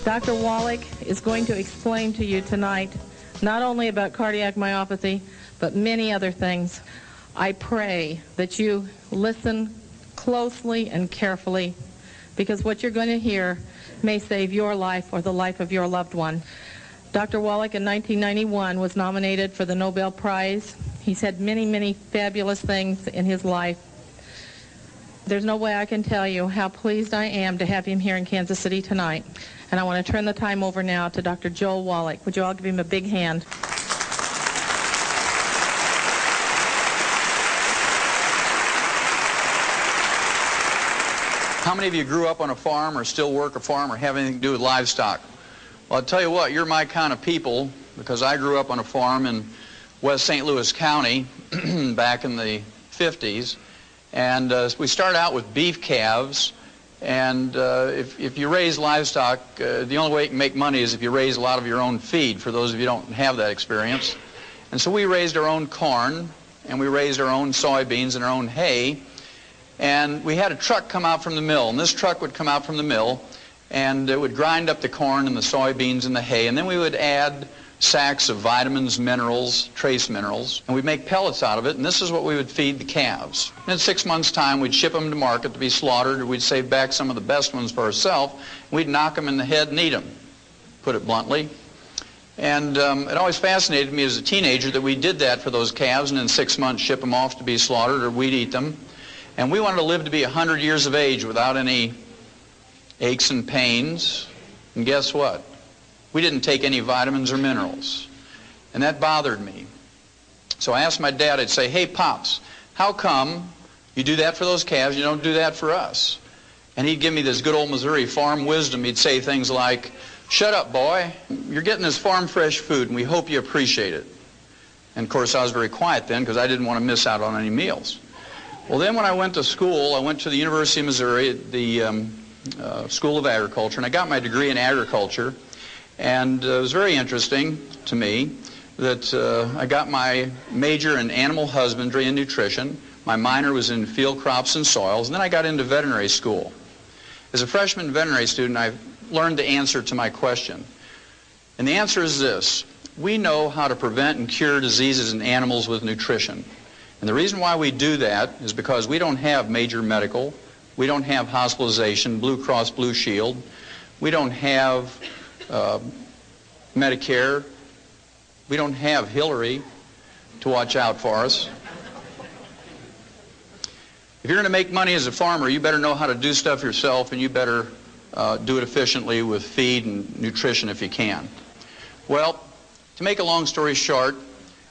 Dr. Wallach is going to explain to you tonight not only about cardiac myopathy, but many other things. I pray that you listen closely and carefully, because what you're going to hear may save your life or the life of your loved one. Dr. Wallach in 1991 was nominated for the Nobel Prize. He's had many, many fabulous things in his life. There's no way I can tell you how pleased I am to have him here in Kansas City tonight. And I want to turn the time over now to Dr. Joel Wallach. Would you all give him a big hand? How many of you grew up on a farm or still work a farm or have anything to do with livestock? Well, I'll tell you what, you're my kind of people, because I grew up on a farm in West St. Louis County back in the 50s. And we started out with beef calves. And if you raise livestock, the only way you can make money is if you raise a lot of your own feed, for those of you who don't have that experience. And so we raised our own corn, and we raised our own soybeans and our own hay. And we had a truck come out from the mill, and this truck would come out from the mill, and it would grind up the corn and the soybeans and the hay, and then we would add sacks of vitamins, minerals, trace minerals, and we'd make pellets out of it, and this is what we would feed the calves. And in 6 months' time, we'd ship them to market to be slaughtered, or we'd save back some of the best ones for ourselves, and we'd knock them in the head and eat them, put it bluntly. And it always fascinated me as a teenager that we did that for those calves, and in 6 months ship them off to be slaughtered, or we'd eat them. And we wanted to live to be 100 years of age without any aches and pains. And guess what? We didn't take any vitamins or minerals. And that bothered me. So I asked my dad, I'd say, hey, Pops, how come you do that for those calves, you don't do that for us? And he'd give me this good old Missouri farm wisdom. He'd say things like, shut up, boy. You're getting this farm fresh food, and we hope you appreciate it. And, of course, I was very quiet then because I didn't want to miss out on any meals. Well, then when I went to school, I went to the University of Missouri, the School of Agriculture, and I got my degree in agriculture. And it was very interesting to me that I got my major in animal husbandry and nutrition. My minor was in field crops and soils, and then I got into veterinary school. As a freshman veterinary student, I learned the answer to my question. And the answer is this: we know how to prevent and cure diseases in animals with nutrition. And the reason why we do that is because we don't have major medical, we don't have hospitalization, Blue Cross Blue Shield, we don't have Medicare, we don't have Hillary to watch out for us. If you're going to make money as a farmer, you better know how to do stuff yourself, and you better do it efficiently with feed and nutrition if you can. Well, to make a long story short,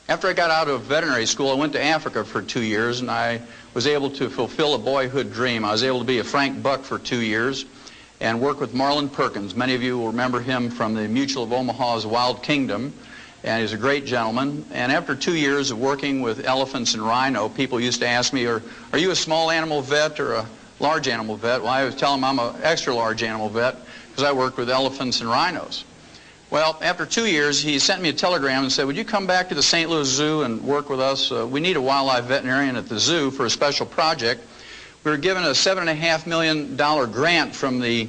after I got out of veterinary school, I went to Africa for 2 years, and I was able to fulfill a boyhood dream. I was able to be a Frank Buck for 2 years and work with Marlin Perkins. Many of you will remember him from the Mutual of Omaha's Wild Kingdom, and he's a great gentleman. And after 2 years of working with elephants and rhino, people used to ask me, are you a small animal vet or a large animal vet? Well, I was telling them I'm an extra large animal vet because I worked with elephants and rhinos. Well, after 2 years, he sent me a telegram and said, would you come back to the St. Louis Zoo and work with us? We need a wildlife veterinarian at the zoo for a special project. We were given a $7.5 million grant from the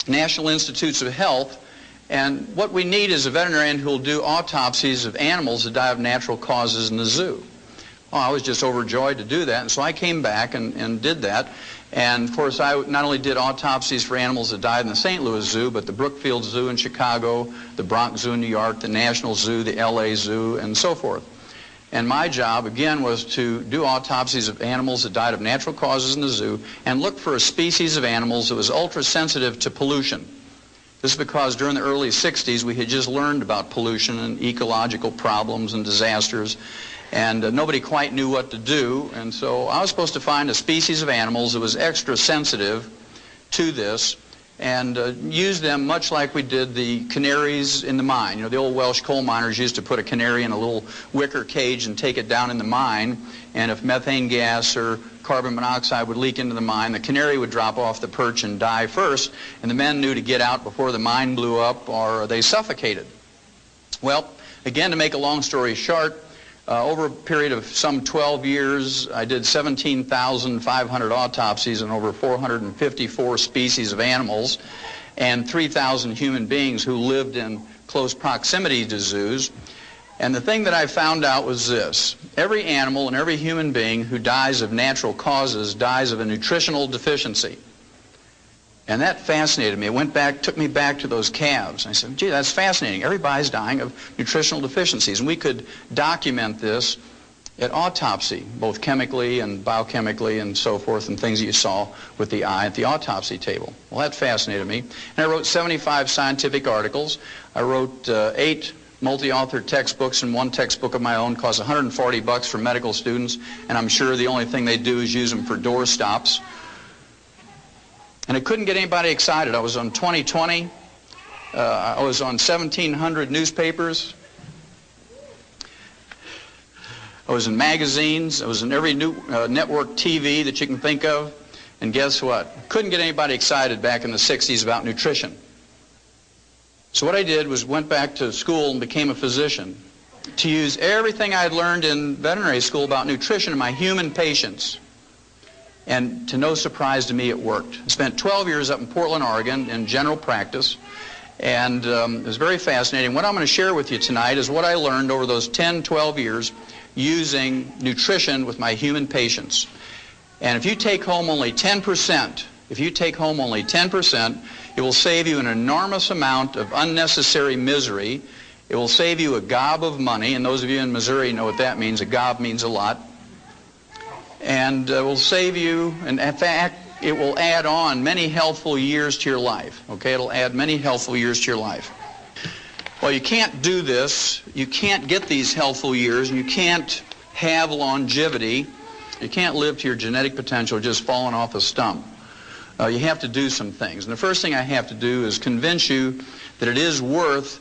National Institutes of Health, and what we need is a veterinarian who will do autopsies of animals that die of natural causes in the zoo. Well, I was just overjoyed to do that, and so I came back and did that. And, of course, I not only did autopsies for animals that died in the St. Louis Zoo, but the Brookfield Zoo in Chicago, the Bronx Zoo in New York, the National Zoo, the LA Zoo, and so forth. And my job, again, was to do autopsies of animals that died of natural causes in the zoo and look for a species of animals that was ultra-sensitive to pollution. This is because during the early 60s, we had just learned about pollution and ecological problems and disasters, and nobody quite knew what to do. And so I was supposed to find a species of animals that was extra sensitive to this and use them much like we did the canaries in the mine. You know, the old Welsh coal miners used to put a canary in a little wicker cage and take it down in the mine, and if methane gas or carbon monoxide would leak into the mine, the canary would drop off the perch and die first, and the men knew to get out before the mine blew up or they suffocated. Well, again, to make a long story short, over a period of some 12 years, I did 17,500 autopsies on over 454 species of animals. and 3,000 human beings who lived in close proximity to zoos. And the thing that I found out was this: every animal and every human being who dies of natural causes dies of a nutritional deficiency. And that fascinated me. It took me back to those calves. I said, gee, that's fascinating. Everybody's dying of nutritional deficiencies. And we could document this at autopsy, both chemically and biochemically and so forth, and things that you saw with the eye at the autopsy table. Well, that fascinated me. And I wrote 75 scientific articles. I wrote 8 multi-authored textbooks, and 1 textbook of my own costs $140 for medical students, and I'm sure the only thing they do is use them for door stops. And I couldn't get anybody excited. I was on 2020. I was on 1,700 newspapers. I was in magazines. I was in every new network TV that you can think of. And guess what? Couldn't get anybody excited back in the 60s about nutrition. So what I did was went back to school and became a physician to use everything I had learned in veterinary school about nutrition in my human patients. And to no surprise to me, it worked. I spent 12 years up in Portland, Oregon in general practice, and it was very fascinating. What I'm going to share with you tonight is what I learned over those 10, 12 years using nutrition with my human patients. And if you take home only 10%, it will save you an enormous amount of unnecessary misery. It will save you a gob of money, and those of you in Missouri know what that means. A gob means a lot. And will save you, and in fact, it will add on many healthful years to your life. Okay, it'll add many healthful years to your life. Well, you can't do this. You can't get these healthful years, and you can't have longevity. You can't live to your genetic potential just falling off a stump. You have to do some things. And the first thing I have to do is convince you that it is worth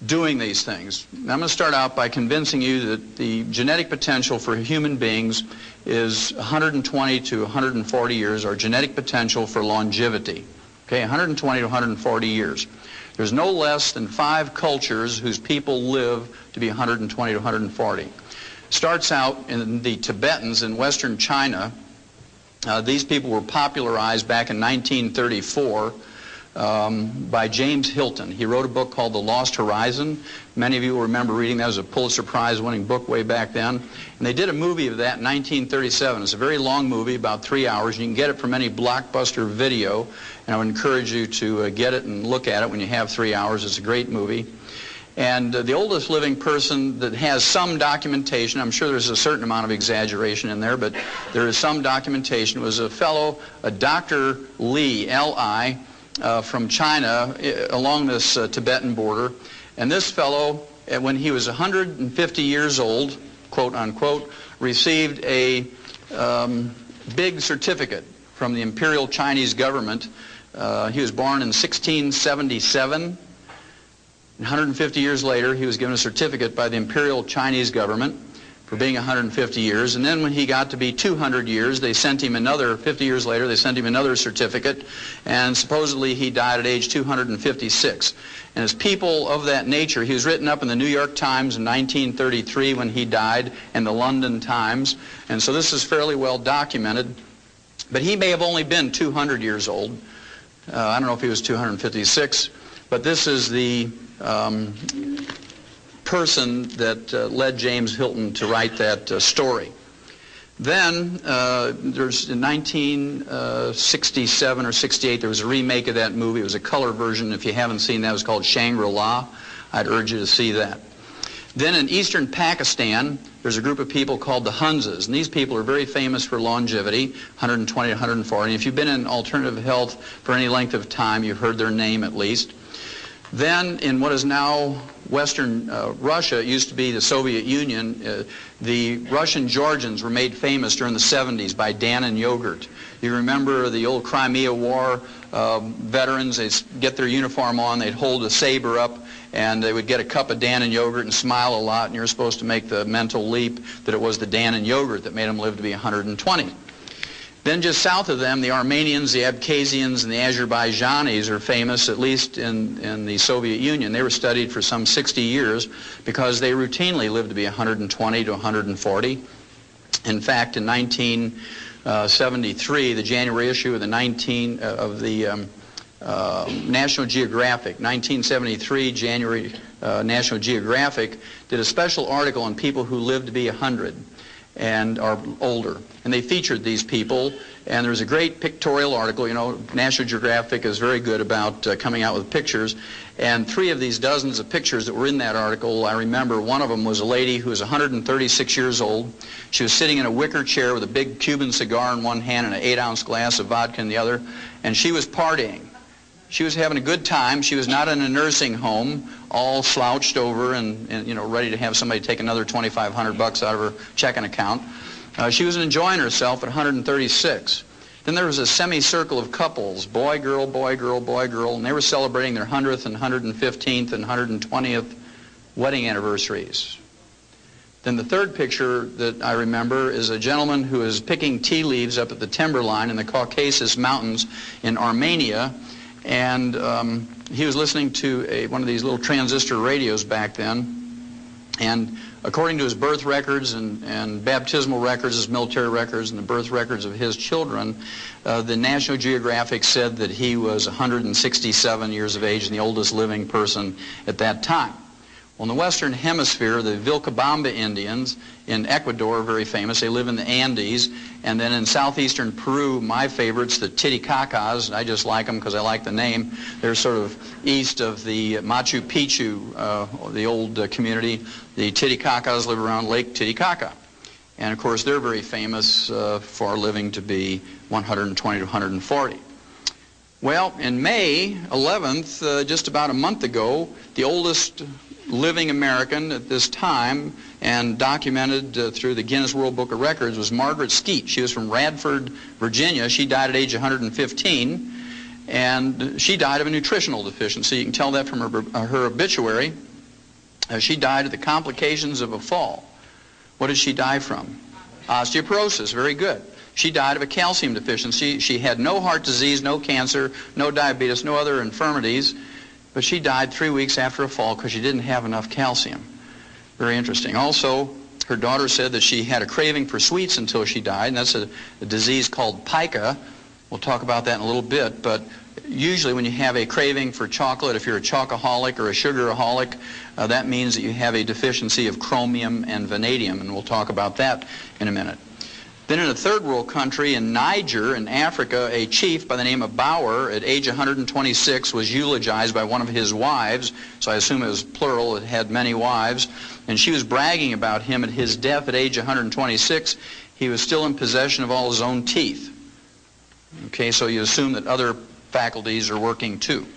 doing these things. Now, I'm going to start out by convincing you that the genetic potential for human beings is 120 to 140 years, our genetic potential for longevity. Okay, 120 to 140 years. There's no less than 5 cultures whose people live to be 120 to 140. Starts out in the Tibetans in western China. These people were popularized back in 1934 by James Hilton. He wrote a book called The Lost Horizon. Many of you will remember reading that. It was a Pulitzer Prize-winning book way back then. And they did a movie of that in 1937. It's a very long movie, about 3 hours. And you can get it from any Blockbuster video. And I would encourage you to get it and look at it when you have 3 hours. It's a great movie. And the oldest living person that has some documentation, I'm sure there's a certain amount of exaggeration in there, but there is some documentation, was a fellow, a Dr. Li, L-I, from China along this Tibetan border. And this fellow, when he was 150 years old, quote unquote, received a big certificate from the Imperial Chinese government. He was born in 1677. 150 years later, he was given a certificate by the Imperial Chinese government for being 150 years. And then when he got to be 200 years, they sent him another, 50 years later, they sent him another certificate. And supposedly he died at age 256. And as people of that nature, he was written up in the New York Times in 1933 when he died, and the London Times. And so this is fairly well documented. But he may have only been 200 years old. I don't know if he was 256. But this is the person that led James Hilton to write that story. Then there's in 1967 or 68, there was a remake of that movie. It was a color version. If you haven't seen that, it was called Shangri-La. I'd urge you to see that. Then in eastern Pakistan, there's a group of people called the Hunzas, and these people are very famous for longevity, 120 to 140. And if you've been in alternative health for any length of time, you've heard their name at least. Then in what is now Western Russia, it used to be the Soviet Union, the Russian Georgians were made famous during the 70s by Dannon yogurt. You remember the old Crimea War veterans, they'd get their uniform on, they'd hold a saber up, and they would get a cup of Dannon yogurt and smile a lot, and you're supposed to make the mental leap that it was the Dannon yogurt that made them live to be 120. Then just south of them, the Armenians, the Abkhazians, and the Azerbaijanis are famous, at least in the Soviet Union. They were studied for some 60 years because they routinely lived to be 120 to 140. In fact, in 1973, the January issue of the National Geographic, 1973, January, National Geographic did a special article on people who live to be 100 and are older. And they featured these people, and there was a great pictorial article. You know, National Geographic is very good about coming out with pictures. And 3 of these dozens of pictures that were in that article, I remember one of them was a lady who was 136 years old. She was sitting in a wicker chair with a big Cuban cigar in one hand and an 8-ounce glass of vodka in the other, and she was partying. She was having a good time. She was not in a nursing home, all slouched over and you know, ready to have somebody take another $2,500 out of her checking account. She was enjoying herself at 136. Then there was a semicircle of couples, boy, girl, boy, girl, boy, girl, and they were celebrating their 100th and 115th and 120th wedding anniversaries. Then the third picture that I remember is a gentleman who is picking tea leaves up at the timberline in the Caucasus Mountains in Armenia. And he was listening to one of these little transistor radios back then. And according to his birth records and baptismal records, his military records, and the birth records of his children, the National Geographic said that he was 167 years of age and the oldest living person at that time. Well, in the Western Hemisphere, the Vilcabamba Indians in Ecuador are very famous. They live in the Andes. And then in southeastern Peru, my favorites, the Titicacas, I just like them because I like the name. They're sort of east of the Machu Picchu, the old community. The Titicacas live around Lake Titicaca. And of course, they're very famous for living to be 120 to 140. Well, in May 11th, just about a month ago, the oldest living American at this time and documented through the Guinness World Book of Records was Margaret Skeet. She was from Radford, Virginia. She died at age 115, and she died of a nutritional deficiency. You can tell that from her obituary. She died of the complications of a fall. What did she die from? Osteoporosis. Very good. She died of a calcium deficiency. She had no heart disease, no cancer, no diabetes, no other infirmities. But she died 3 weeks after a fall because she didn't have enough calcium. Very interesting. Also, her daughter said that she had a craving for sweets until she died, and that's a disease called pica. We'll talk about that in a little bit, but usually when you have a craving for chocolate, if you're a chocoholic or a sugaraholic, that means that you have a deficiency of chromium and vanadium, and we'll talk about that in a minute. Then in a third world country, in Niger, in Africa, a chief by the name of Bauer, at age 126, was eulogized by one of his wives, so I assume it was plural, it had many wives, and she was bragging about him at his death at age 126. He was still in possession of all his own teeth. Okay, so you assume that other faculties are working too.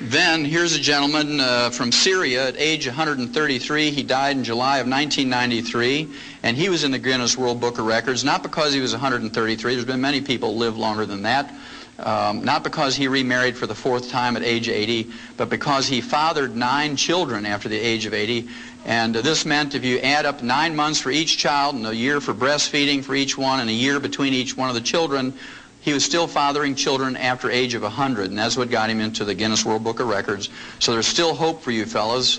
Then here's a gentleman from Syria at age 133. He died in July of 1993, and he was in the Guinness World Book of Records, not because he was 133. There's been many people who live longer than that. Not because he remarried for the 4th time at age 80, but because he fathered 9 children after the age of 80. And this meant if you add up 9 months for each child and a year for breastfeeding for each one and a year between each one of the children, he was still fathering children after age of 100, and that's what got him into the Guinness World Book of Records. So there's still hope for you fellas.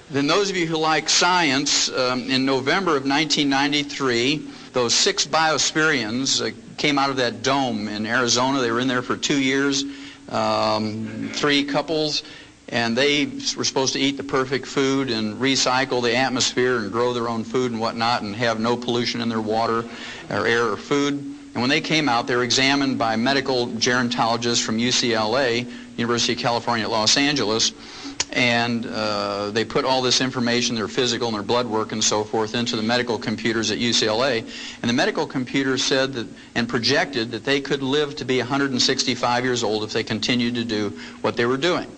Then those of you who like science, in November of 1993, those 6 Biospirians came out of that dome in Arizona. They were in there for 2 years, 3 couples. And they were supposed to eat the perfect food and recycle the atmosphere and grow their own food and whatnot and have no pollution in their water or air or food. And when they came out, they were examined by medical gerontologists from UCLA, University of California at Los Angeles, and they put all this information, their physical and their blood work and so forth, into the medical computers at UCLA. And the medical computer said that, and projected that they could live to be 165 years old if they continued to do what they were doing.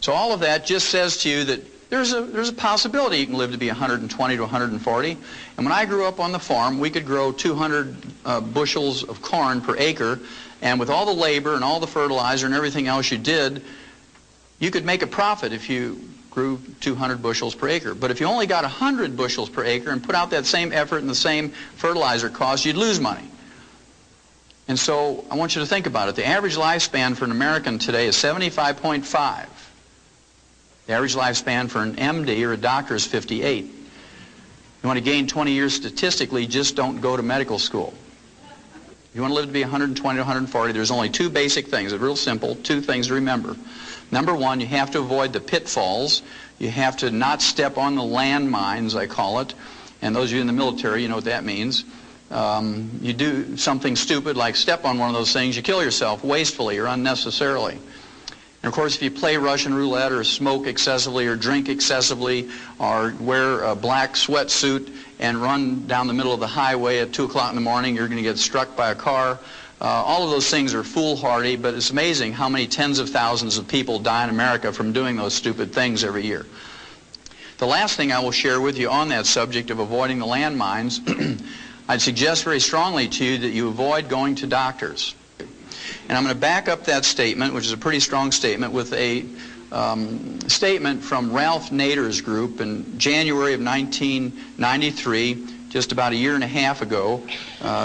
So all of that just says to you that there's a possibility you can live to be 120 to 140. And when I grew up on the farm, we could grow 200 bushels of corn per acre, and with all the labor and all the fertilizer and everything else you did, you could make a profit if you grew 200 bushels per acre. But if you only got 100 bushels per acre and put out that same effort and the same fertilizer cost, you'd lose money. And so I want you to think about it. The average lifespan for an American today is 75.5. The average lifespan for an MD or a doctor is 58. You want to gain 20 years statistically, just don't go to medical school. If you want to live to be 120 to 140, there's only two basic things. It's real simple, two things to remember. Number one, you have to avoid the pitfalls. You have to not step on the landmines, I call it. And those of you in the military, you know what that means. You do something stupid like step on one of those things, you kill yourself wastefully or unnecessarily. And of course, if you play Russian roulette or smoke excessively or drink excessively or wear a black sweatsuit and run down the middle of the highway at 2 o'clock in the morning, you're going to get struck by a car. All of those things are foolhardy, but it's amazing how many tens of thousands of people die in America from doing those stupid things every year. The last thing I will share with you on that subject of avoiding the landmines, I'd suggest very strongly to you that you avoid going to doctors. And I'm going to back up that statement, which is a pretty strong statement, with a statement from Ralph Nader's group in January of 1993, just about a year and a half ago,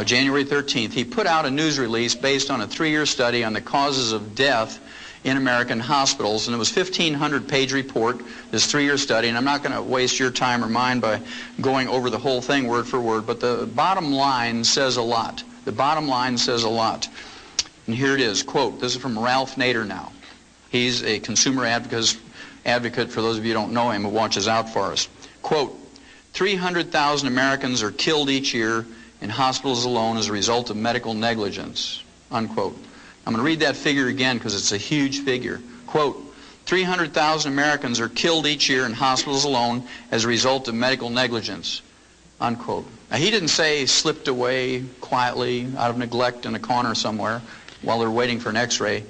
January 13th. He put out a news release based on a 3-year study on the causes of death in American hospitals, and it was a 1,500-page report, this 3-year study, and I'm not going to waste your time or mine by going over the whole thing word for word, but the bottom line says a lot. The bottom line says a lot. And here it is, quote, this is from Ralph Nader now. He's a consumer advocate, for those of you who don't know him, who watches out for us. Quote, 300,000 Americans are killed each year in hospitals alone as a result of medical negligence, unquote. I'm going to read that figure again because it's a huge figure. Quote, 300,000 Americans are killed each year in hospitals alone as a result of medical negligence, unquote. Now, he didn't say slipped away quietly out of neglect in a corner somewhere while they're waiting for an x-ray.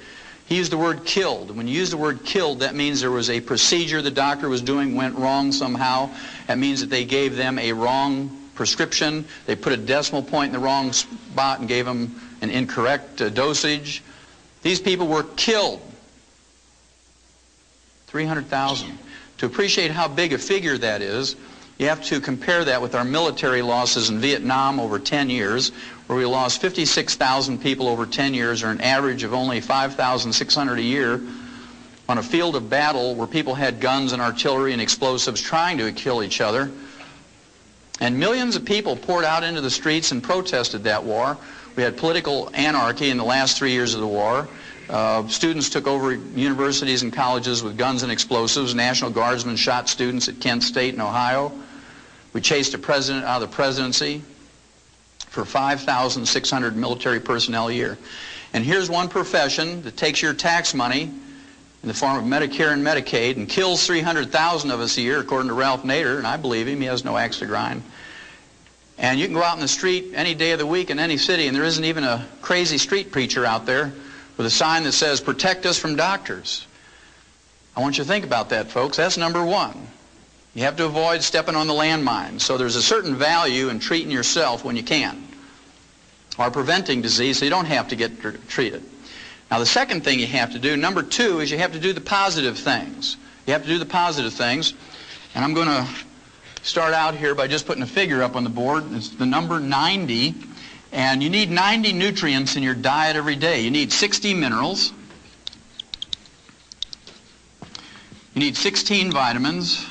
He used the word killed. And when you use the word killed, that means there was a procedure the doctor was doing went wrong somehow. That means that they gave them a wrong prescription. They put a decimal point in the wrong spot and gave them an incorrect dosage. These people were killed. 300,000. To appreciate how big a figure that is, you have to compare that with our military losses in Vietnam over 10 years, where we lost 56,000 people over 10 years, or an average of only 5,600 a year, on a field of battle where people had guns and artillery and explosives trying to kill each other. And millions of people poured out into the streets and protested that war. We had political anarchy in the last 3 years of the war. Students took over universities and colleges with guns and explosives. National Guardsmen shot students at Kent State in Ohio. We chased a president out of the presidency for 5,600 military personnel a year. And here's one profession that takes your tax money in the form of Medicare and Medicaid and kills 300,000 of us a year, according to Ralph Nader, and I believe him, he has no axe to grind. And you can go out in the street any day of the week in any city, and there isn't even a crazy street preacher out there with a sign that says, "Protect us from doctors." I want you to think about that, folks. That's number one. You have to avoid stepping on the landmine. So there's a certain value in treating yourself when you can, or preventing disease so you don't have to get treated. Now, the second thing you have to do, number two, is you have to do the positive things. You have to do the positive things. And I'm going to start out here by just putting a figure up on the board. It's the number 90. And you need 90 nutrients in your diet every day. You need 60 minerals. You need 16 vitamins.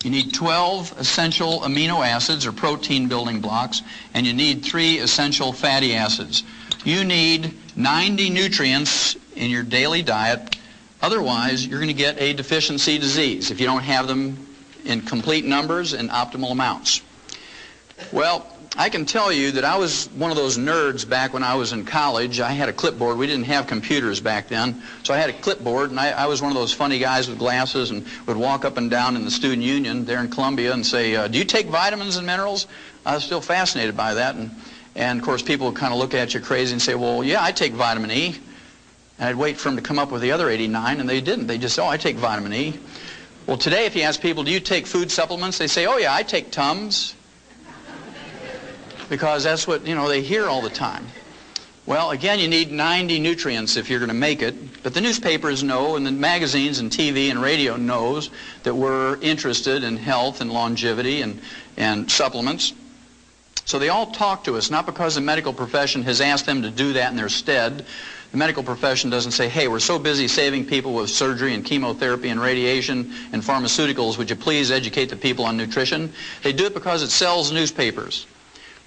You need 12 essential amino acids or protein building blocks, and you need 3 essential fatty acids. You need 90 nutrients in your daily diet. Otherwise, you're going to get a deficiency disease if you don't have them in complete numbers and optimal amounts. Well, I can tell you that I was one of those nerds back when I was in college. I had a clipboard. We didn't have computers back then. So I had a clipboard, and I was one of those funny guys with glasses and would walk up and down in the student union there in Columbia and say, "Do you take vitamins and minerals?" I was still fascinated by that. And of course, people would kind of look at you crazy and say, "Well, yeah, I take vitamin E." And I'd wait for them to come up with the other 89, and they didn't. They just, "Oh, I take vitamin E." Well, today, if you ask people, "Do you take food supplements?" they say, "Oh, yeah, I take Tums." Because that's what, they hear all the time. Well, again, you need 90 nutrients if you're going to make it. But the newspapers know, and the magazines and TV and radio knows that we're interested in health and longevity and supplements. So they all talk to us, not because the medical profession has asked them to do that in their stead. The medical profession doesn't say, hey, we're so busy saving people with surgery and chemotherapy and radiation and pharmaceuticals, would you please educate the people on nutrition? They do it because it sells newspapers.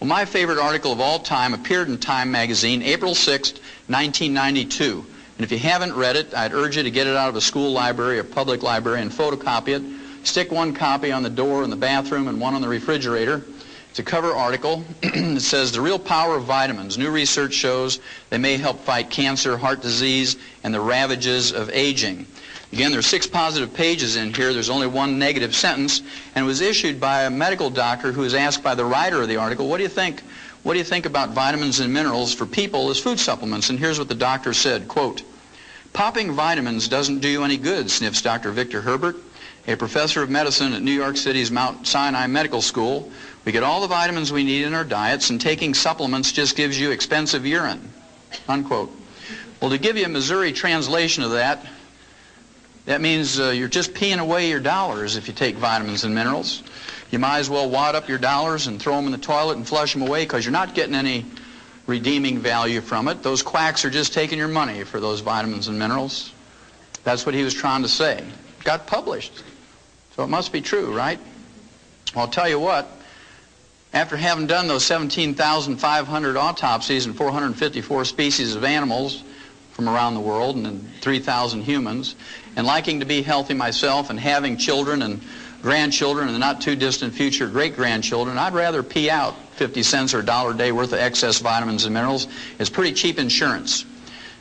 Well, my favorite article of all time appeared in Time magazine, April 6, 1992. And if you haven't read it, I'd urge you to get it out of a school library or public library and photocopy it. Stick one copy on the door in the bathroom and one on the refrigerator. It's a cover article. It says, the real power of vitamins. New research shows they may help fight cancer, heart disease, and the ravages of aging. Again, there's 6 positive pages in here. There's only one negative sentence, and it was issued by a medical doctor who was asked by the writer of the article, what do you think? What do you think about vitamins and minerals for people as food supplements? And here's what the doctor said, quote, popping vitamins doesn't do you any good, sniffs Dr. Victor Herbert, a professor of medicine at New York City's Mount Sinai Medical School. We get all the vitamins we need in our diets, and taking supplements just gives you expensive urine, unquote. Well, to give you a Missouri translation of that, that means you're just peeing away your dollars if you take vitamins and minerals. You might as well wad up your dollars and throw them in the toilet and flush them away, because you're not getting any redeeming value from it. Those quacks are just taking your money for those vitamins and minerals. That's what he was trying to say. It got published, so it must be true, right? Well, I'll tell you what. After having done those 17,500 autopsies in 454 species of animals from around the world and 3,000 humans, and liking to be healthy myself and having children and grandchildren and the not too distant future great-grandchildren, I'd rather pee out 50 cents or $1 a day worth of excess vitamins and minerals. It's pretty cheap insurance,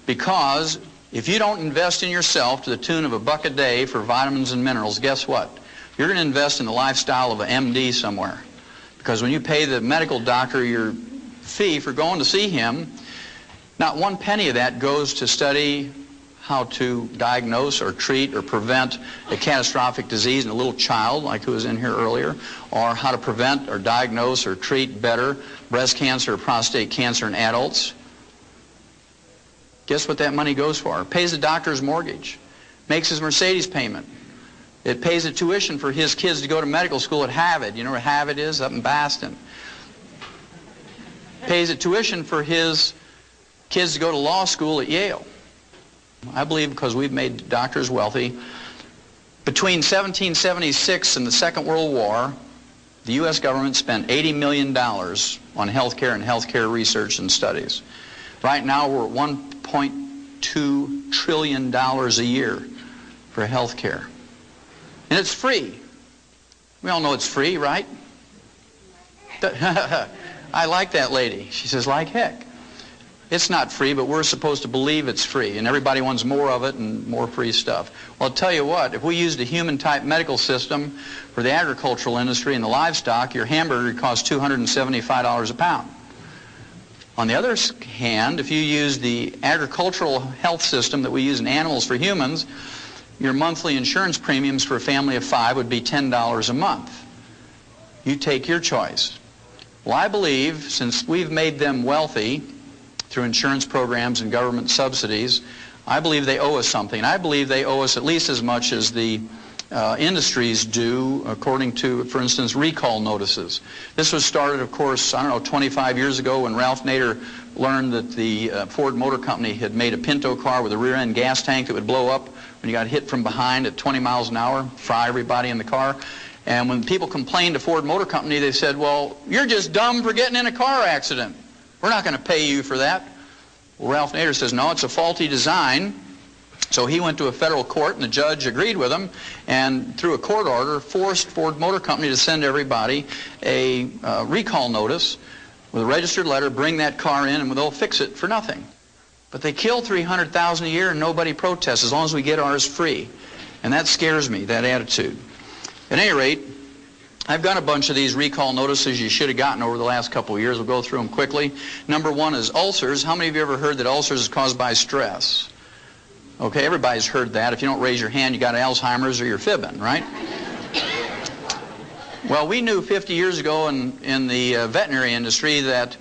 because if you don't invest in yourself to the tune of $1 a day for vitamins and minerals, guess what? You're going to invest in the lifestyle of an MD somewhere. Because when you pay the medical doctor your fee for going to see him, not one penny of that goes to study how to diagnose or treat or prevent a catastrophic disease in a little child, like who was in here earlier, or how to prevent or diagnose or treat better breast cancer or prostate cancer in adults. Guess what that money goes for? It pays the doctor's mortgage, makes his Mercedes payment. It pays the tuition for his kids to go to medical school at Harvard. You know where Harvard is? Up in Boston. Pays the tuition for his kids to go to law school at Yale. I believe because we've made doctors wealthy. Between 1776 and the Second World War, the U.S. government spent $80 million on health care and health care research and studies. Right now we're at $1.2 trillion a year for health care. And it's free. We all know it's free, right? I like that lady. She says, like heck. It's not free, but we're supposed to believe it's free, and everybody wants more of it and more free stuff. Well, I'll tell you what, if we used a human-type medical system for the agricultural industry and the livestock, your hamburger costs $275 a pound. On the other hand, if you use the agricultural health system that we use in animals for humans, your monthly insurance premiums for a family of 5 would be $10 a month. You take your choice. Well, I believe, since we've made them wealthy through insurance programs and government subsidies, I believe they owe us something. I believe they owe us at least as much as the industries do, according to, for instance, recall notices. This was started, of course, I don't know, 25 years ago when Ralph Nader learned that the Ford Motor Company had made a Pinto car with a rear-end gas tank that would blow up when you got hit from behind at 20 miles an hour, fry everybody in the car. And when people complained to Ford Motor Company, they said, well, you're just dumb for getting in a car accident. We're not going to pay you for that. Well, Ralph Nader says, no, it's a faulty design. So he went to a federal court, and the judge agreed with him, and through a court order, forced Ford Motor Company to send everybody a recall notice with a registered letter, bring that car in, and they'll fix it for nothing. But they kill 300,000 a year, and nobody protests as long as we get ours free. And that scares me, that attitude. At any rate, I've got a bunch of these recall notices you should have gotten over the last couple of years. We'll go through them quickly. Number one is ulcers. How many of you ever heard that ulcers is caused by stress? Okay, everybody's heard that. If you don't raise your hand, you got Alzheimer's or you're fibbing, right? Well, we knew 50 years ago in the veterinary industry that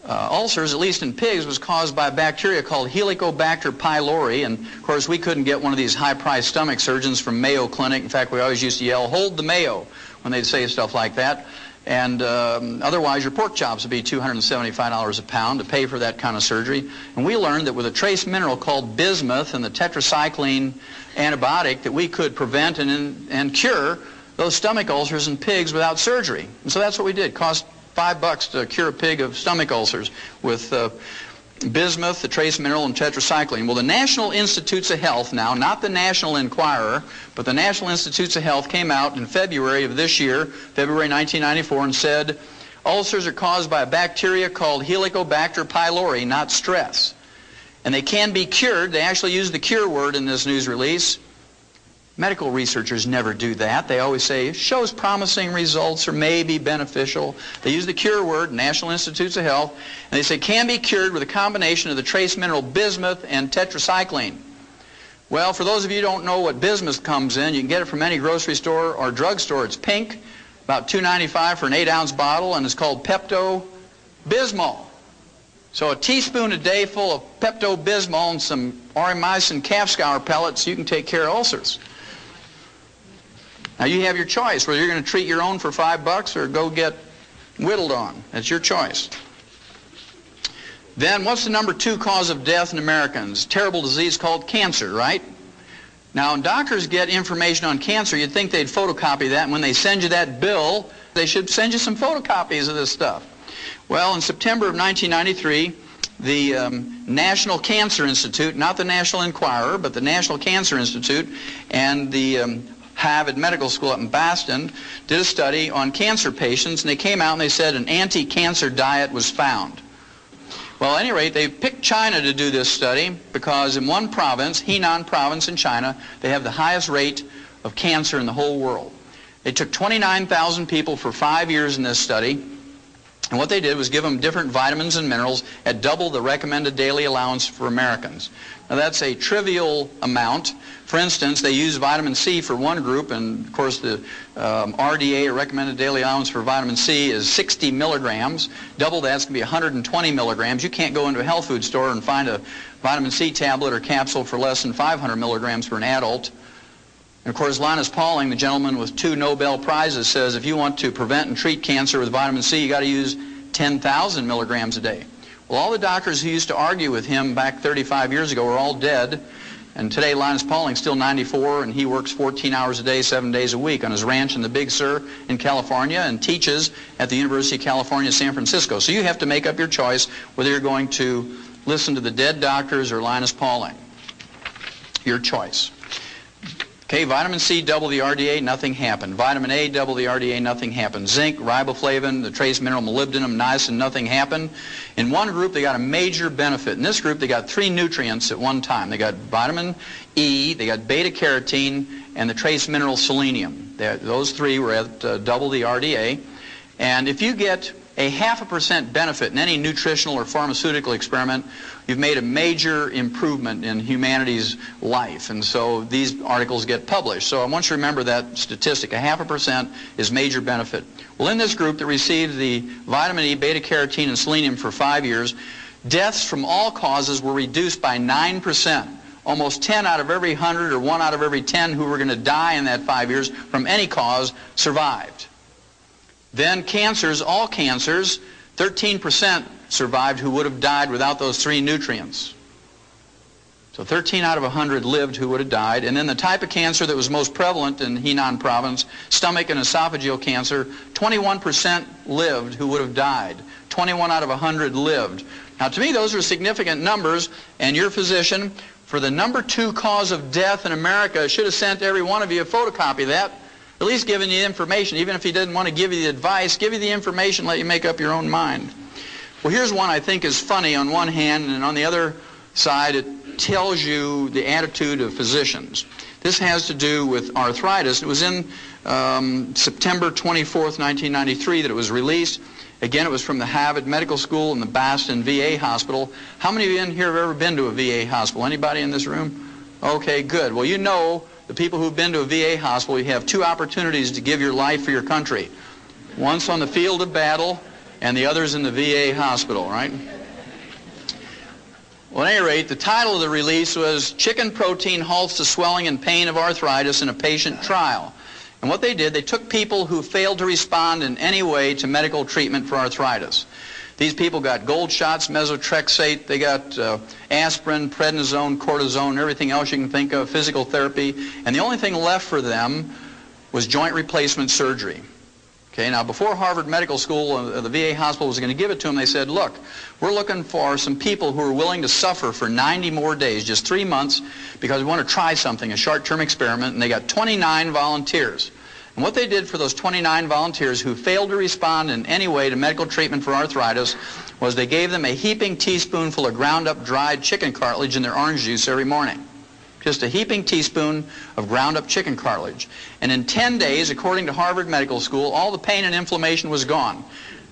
ulcers, at least in pigs, was caused by a bacteria called Helicobacter pylori. And, of course, we couldn't get one of these high-priced stomach surgeons from Mayo Clinic. In fact, we always used to yell, hold the Mayo, when they'd say stuff like that. And otherwise, your pork chops would be $275 a pound to pay for that kind of surgery. And we learned that with a trace mineral called bismuth and the tetracycline antibiotic that we could prevent and cure those stomach ulcers in pigs without surgery. And so that's what we did. It cost $5 to cure a pig of stomach ulcers with bismuth, the trace mineral, and tetracycline. Well, the National Institutes of Health now, not the National Enquirer, but the National Institutes of Health came out in February of this year, February 1994, and said ulcers are caused by a bacteria called Helicobacter pylori, not stress. And they can be cured. They actually use the cure word in this news release. Medical researchers never do that. They always say, shows promising results or may be beneficial. They use the cure word, National Institutes of Health, and they say can be cured with a combination of the trace mineral bismuth and tetracycline. Well, for those of you who don't know what bismuth comes in, you can get it from any grocery store or drugstore. It's pink, about $2.95 for an 8-ounce bottle, and it's called Pepto-Bismol. So a teaspoon a day full of Pepto-Bismol and some aurimycin calf scour pellets, you can take care of ulcers. Now you have your choice, whether you're going to treat your own for $5 or go get whittled on. That's your choice. Then what's the number 2 cause of death in Americans? Terrible disease called cancer, right? Now when doctors get information on cancer, you'd think they'd photocopy that, and when they send you that bill, they should send you some photocopies of this stuff. Well, in September of 1993, the National Cancer Institute, not the National Enquirer, but the National Cancer Institute, and the Harvard Medical School up in Boston did a study on cancer patients, and they came out and they said an anti-cancer diet was found. Well, at any rate, they picked China to do this study because in one province, Henan province in China, they have the highest rate of cancer in the whole world. They took 29,000 people for 5 years in this study, and what they did was give them different vitamins and minerals at double the recommended daily allowance for Americans. Now that's a trivial amount. For instance, they use vitamin C for one group, and of course the RDA, or recommended daily allowance for vitamin C, is 60 milligrams. Double that's going to be 120 milligrams. You can't go into a health food store and find a vitamin C tablet or capsule for less than 500 milligrams for an adult. And of course, Linus Pauling, the gentleman with 2 Nobel Prizes, says if you want to prevent and treat cancer with vitamin C, you got to use 10,000 milligrams a day. Well, all the doctors who used to argue with him back 35 years ago are all dead. And today, Linus Pauling's still 94, and he works 14 hours a day, 7 days a week on his ranch in the Big Sur in California and teaches at the University of California, San Francisco. So you have to make up your choice whether you're going to listen to the dead doctors or Linus Pauling. Your choice. Okay, vitamin C, double the RDA, nothing happened. Vitamin A, double the RDA, nothing happened. Zinc, riboflavin, the trace mineral molybdenum, niacin, nothing happened. In one group, they got a major benefit. In this group, they got 3 nutrients at one time. They got vitamin E, they got beta-carotene, and the trace mineral selenium. Those 3 were at double the RDA. And if you get a 0.5% benefit in any nutritional or pharmaceutical experiment, you've made a major improvement in humanity's life. And so these articles get published. So I want you to remember that statistic. 0.5% is major benefit. Well, in this group that received the vitamin E, beta-carotene, and selenium for 5 years, deaths from all causes were reduced by 9%. Almost 10 out of every 100 or 1 out of every 10 who were going to die in that 5 years from any cause survived. Then cancers, all cancers, 13% survived who would have died without those 3 nutrients. So 13 out of 100 lived who would have died. And then the type of cancer that was most prevalent in Henan province, stomach and esophageal cancer, 21% lived who would have died. 21 out of 100 lived. Now to me those are significant numbers, and your physician, for the number 2 cause of death in America, should have sent every one of you a photocopy of that. At least giving you information. Even if he didn't want to give you the advice, give you the information, let you make up your own mind. Well, here's one I think is funny on one hand, and on the other side it tells you the attitude of physicians. This has to do with arthritis. It was in September 24th, 1993 that it was released. Again, it was from the Harvard Medical School and the Boston VA Hospital. How many of you in here have ever been to a VA hospital? Anybody in this room? Okay, good. Well, you know, the people who've been to a VA hospital, you have 2 opportunities to give your life for your country. Once on the field of battle, and the other's in the VA hospital, right? Well, at any rate, the title of the release was Chicken Protein Halts the Swelling and Pain of Arthritis in a Patient Trial. And what they did, they took people who failed to respond in any way to medical treatment for arthritis. These people got gold shots, methotrexate, they got aspirin, prednisone, cortisone, everything else you can think of, physical therapy, and the only thing left for them was joint replacement surgery. Okay, now before Harvard Medical School, the VA hospital was going to give it to them, they said, look, we're looking for some people who are willing to suffer for 90 more days, just 3 months, because we want to try something, a short-term experiment, and they got 29 volunteers. And what they did for those 29 volunteers who failed to respond in any way to medical treatment for arthritis was they gave them a heaping teaspoonful of ground-up dried chicken cartilage in their orange juice every morning. Just a heaping teaspoon of ground-up chicken cartilage. And in 10 days, according to Harvard Medical School, all the pain and inflammation was gone.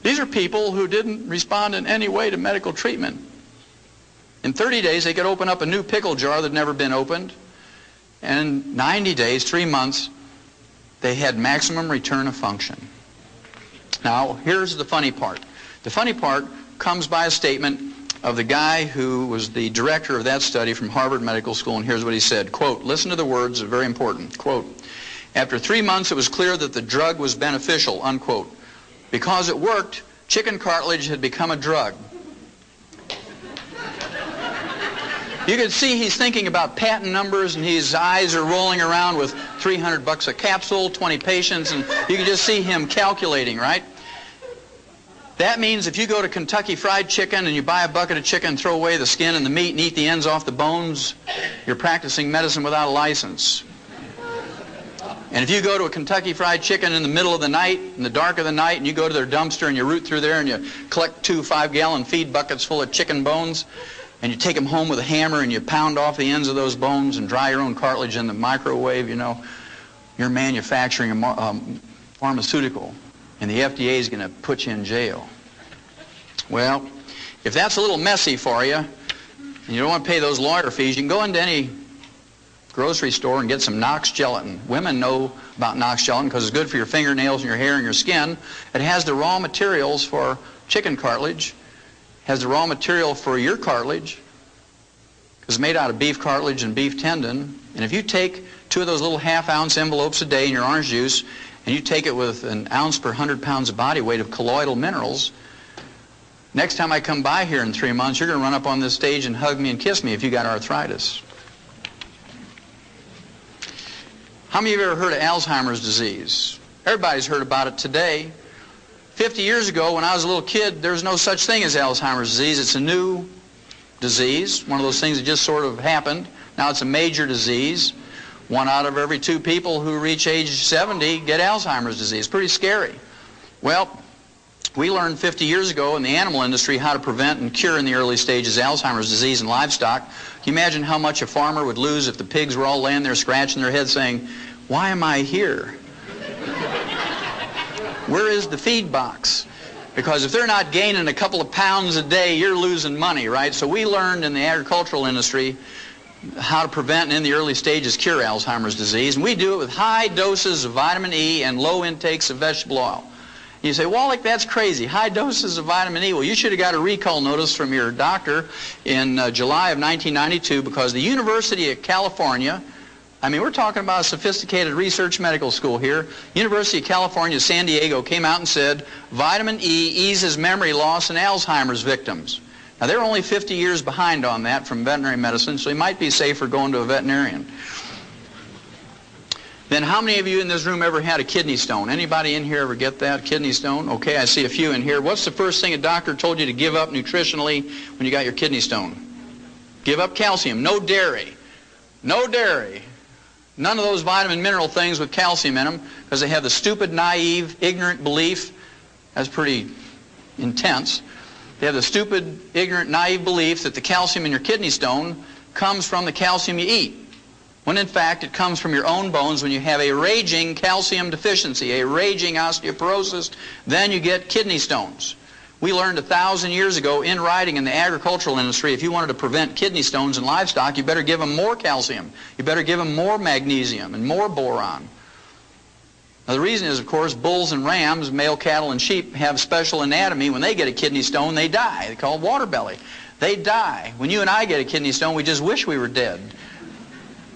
These are people who didn't respond in any way to medical treatment. In 30 days, they could open up a new pickle jar that had never been opened. And in 90 days, 3 months, they had maximum return of function. Now, here's the funny part. The funny part comes by a statement of the guy who was the director of that study from Harvard Medical School, and here's what he said, quote, listen to the words, they're very important, quote, after 3 months it was clear that the drug was beneficial, unquote. Because it worked, chicken cartilage had become a drug. You can see he's thinking about patent numbers, and his eyes are rolling around with $300 a capsule, 20 patients, and you can just see him calculating, right? That means if you go to Kentucky Fried Chicken and you buy a bucket of chicken and throw away the skin and the meat and eat the ends off the bones, you're practicing medicine without a license. And if you go to a Kentucky Fried Chicken in the middle of the night, in the dark of the night, and you go to their dumpster and you root through there and you collect 2 5-gallon feed buckets full of chicken bones, and you take them home with a hammer and you pound off the ends of those bones and dry your own cartilage in the microwave, you know, you're manufacturing a pharmaceutical. And the FDA is going to put you in jail. Well, if that's a little messy for you, and you don't want to pay those lawyer fees, you can go into any grocery store and get some Knox gelatin. Women know about Knox gelatin because it's good for your fingernails and your hair and your skin. It has the raw materials for chicken cartilage, has the raw material for your cartilage, because it's made out of beef cartilage and beef tendon. And if you take 2 of those little half-ounce envelopes a day in your orange juice, and you take it with an ounce per 100 pounds of body weight of colloidal minerals, next time I come by here in 3 months, you're going to run up on this stage and hug me and kiss me if you got arthritis. How many of you have ever heard of Alzheimer's disease? Everybody's heard about it today. 50 years ago, when I was a little kid, there was no such thing as Alzheimer's disease. It's a new disease, one of those things that just sort of happened. Now it's a major disease. 1 out of every 2 people who reach age 70 get Alzheimer's disease. Pretty scary. Well, we learned 50 years ago in the animal industry how to prevent and cure in the early stages Alzheimer's disease in livestock. Can you imagine how much a farmer would lose if the pigs were all laying there scratching their heads saying, why am I here? Where is the feed box? Because if they're not gaining a couple of pounds a day, you're losing money, right? So we learned in the agricultural industry how to prevent and in the early stages cure Alzheimer's disease. And we do it with high doses of vitamin E and low intakes of vegetable oil. You say, Wallach, that's crazy. High doses of vitamin E. Well, you should have got a recall notice from your doctor in July of 1992 because the University of California, I mean, we're talking about a sophisticated research medical school here. University of California, San Diego came out and said, vitamin E eases memory loss in Alzheimer's victims. Now, they're only 50 years behind on that from veterinary medicine, so you might be safer going to a veterinarian. Then how many of you in this room ever had a kidney stone? Anybody in here ever get that, kidney stone? Okay, I see a few in here. What's the first thing a doctor told you to give up nutritionally when you got your kidney stone? Give up calcium. No dairy. No dairy. None of those vitamin mineral things with calcium in them because they have the stupid, naive, ignorant belief. That's pretty intense. They have the stupid, ignorant, naive belief that the calcium in your kidney stone comes from the calcium you eat, when in fact it comes from your own bones. When you have a raging calcium deficiency, a raging osteoporosis, then you get kidney stones. We learned 1,000 years ago in writing in the agricultural industry, if you wanted to prevent kidney stones in livestock, you better give them more calcium. You better give them more magnesium and more boron. Now, the reason is, of course, bulls and rams, male cattle and sheep have special anatomy. When they get a kidney stone, they die. They're called water belly. They die. When you and I get a kidney stone, we just wish we were dead.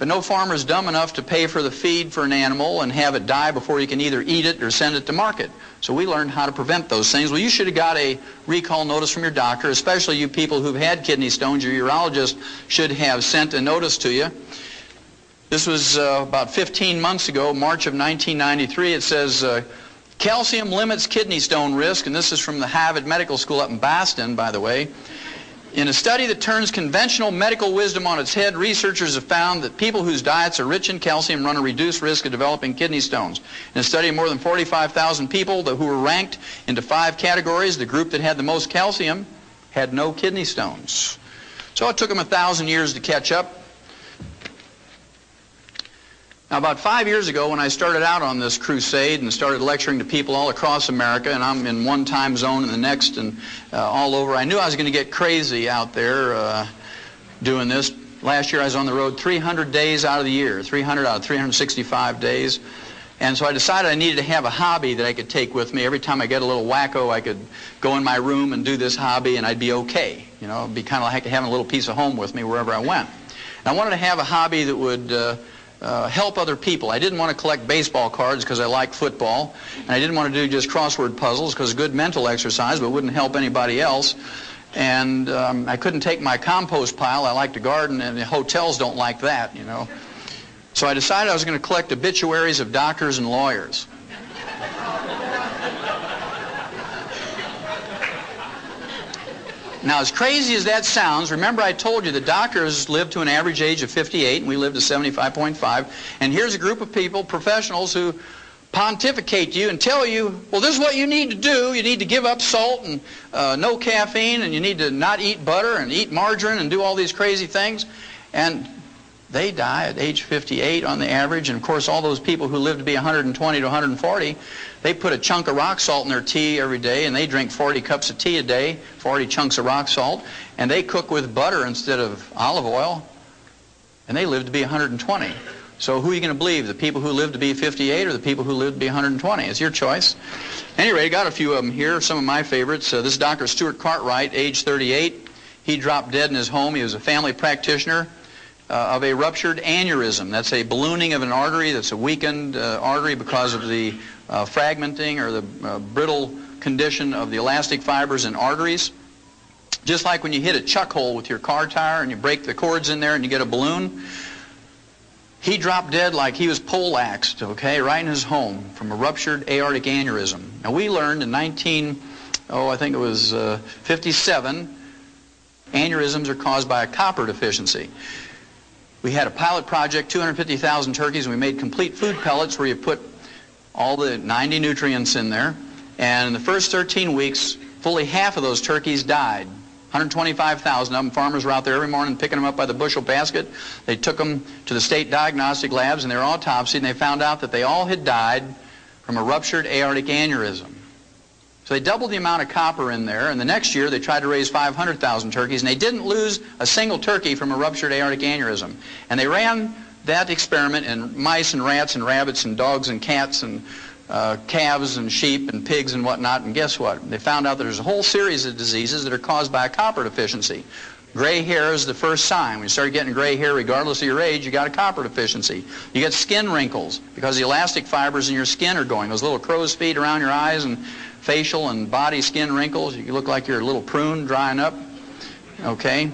but no farmer is dumb enough to pay for the feed for an animal and have it die before he can either eat it or send it to market. So we learned how to prevent those things. Well, you should have got a recall notice from your doctor, especially you people who've had kidney stones. Your urologist should have sent a notice to you. This was about 15 months ago, March of 1993. It says, calcium limits kidney stone risk, and this is from the Harvard Medical School up in Boston, by the way. In a study that turns conventional medical wisdom on its head, researchers have found that people whose diets are rich in calcium run a reduced risk of developing kidney stones. In a study of more than 45,000 people who were ranked into 5 categories, the group that had the most calcium had no kidney stones. So it took them 1,000 years to catch up. Now, about 5 years ago, when I started out on this crusade and started lecturing to people all across America, and I'm in one time zone and the next and all over, I knew I was going to get crazy out there doing this. Last year I was on the road 300 days out of the year, 300 out of 365 days. And so I decided I needed to have a hobby that I could take with me. Every time I get a little wacko, I could go in my room and do this hobby and I'd be okay. You know, it'd be kind of like having a little piece of home with me wherever I went. And I wanted to have a hobby that would help other people. I didn't want to collect baseball cards because I like football, and I didn't want to do just crossword puzzles because good mental exercise, but wouldn't help anybody else. And I couldn't take my compost pile. I like to garden, and the hotels don't like that, you know. So I decided I was going to collect obituaries of doctors and lawyers. Now, as crazy as that sounds, remember I told you the doctors live to an average age of 58, and we live to 75.5. And here's a group of people, professionals, who pontificate to you and tell you, well, this is what you need to do. You need to give up salt and no caffeine, and you need to not eat butter and eat margarine and do all these crazy things. And they die at age 58 on the average. And, of course, all those people who live to be 120 to 140, they put a chunk of rock salt in their tea every day, and they drink 40 cups of tea a day, 40 chunks of rock salt, and they cook with butter instead of olive oil, and they live to be 120. So who are you going to believe, the people who live to be 58 or the people who live to be 120? It's your choice. Anyway, I got a few of them here, some of my favorites. This is Dr. Stuart Cartwright, age 38. He dropped dead in his home. He was a family practitioner of a ruptured aneurysm. That's a ballooning of an artery that's a weakened artery because of the fragmenting or the brittle condition of the elastic fibers in arteries. Just like when you hit a chuck hole with your car tire and you break the cords in there and you get a balloon. He dropped dead like he was poleaxed, okay, right in his home from a ruptured aortic aneurysm. Now we learned in 57, aneurysms are caused by a copper deficiency. We had a pilot project, 250,000 turkeys, and we made complete food pellets where you put all the 90 nutrients in there. And in the first 13 weeks, fully half of those turkeys died. 125,000 of them. Farmers were out there every morning picking them up by the bushel basket. They took them to the state diagnostic labs and they were autopsied, and they found out that they all had died from a ruptured aortic aneurysm. So they doubled the amount of copper in there, and the next year they tried to raise 500,000 turkeys, and they didn't lose a single turkey from a ruptured aortic aneurysm. And they ran that experiment in mice and rats and rabbits and dogs and cats and calves and sheep and pigs and whatnot, and guess what? They found out that there's a whole series of diseases that are caused by a copper deficiency. Gray hair is the first sign. When you start getting gray hair, regardless of your age, you got a copper deficiency. You get skin wrinkles because the elastic fibers in your skin are going. Those little crow's feet around your eyes and facial and body skin wrinkles. You look like you're a little prune drying up. Okay.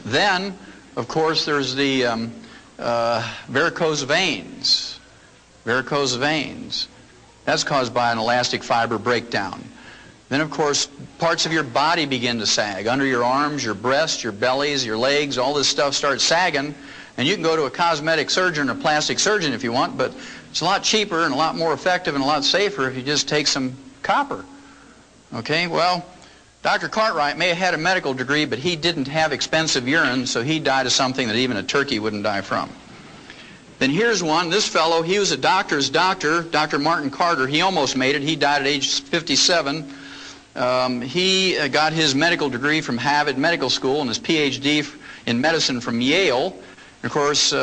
Then, of course, there's the varicose veins. Varicose veins. That's caused by an elastic fiber breakdown. Then, of course, parts of your body begin to sag. Under your arms, your breasts, your bellies, your legs, all this stuff starts sagging. And you can go to a cosmetic surgeon or plastic surgeon if you want, but it's a lot cheaper and a lot more effective and a lot safer if you just take some copper. Okay, well, Dr. Cartwright may have had a medical degree, but he didn't have expensive urine, so he died of something that even a turkey wouldn't die from. Then here's one. This fellow, he was a doctor's doctor, Dr. Martin Carter. He almost made it. He died at age 57. He got his medical degree from Harvard Medical School and his PhD in medicine from Yale. And of course,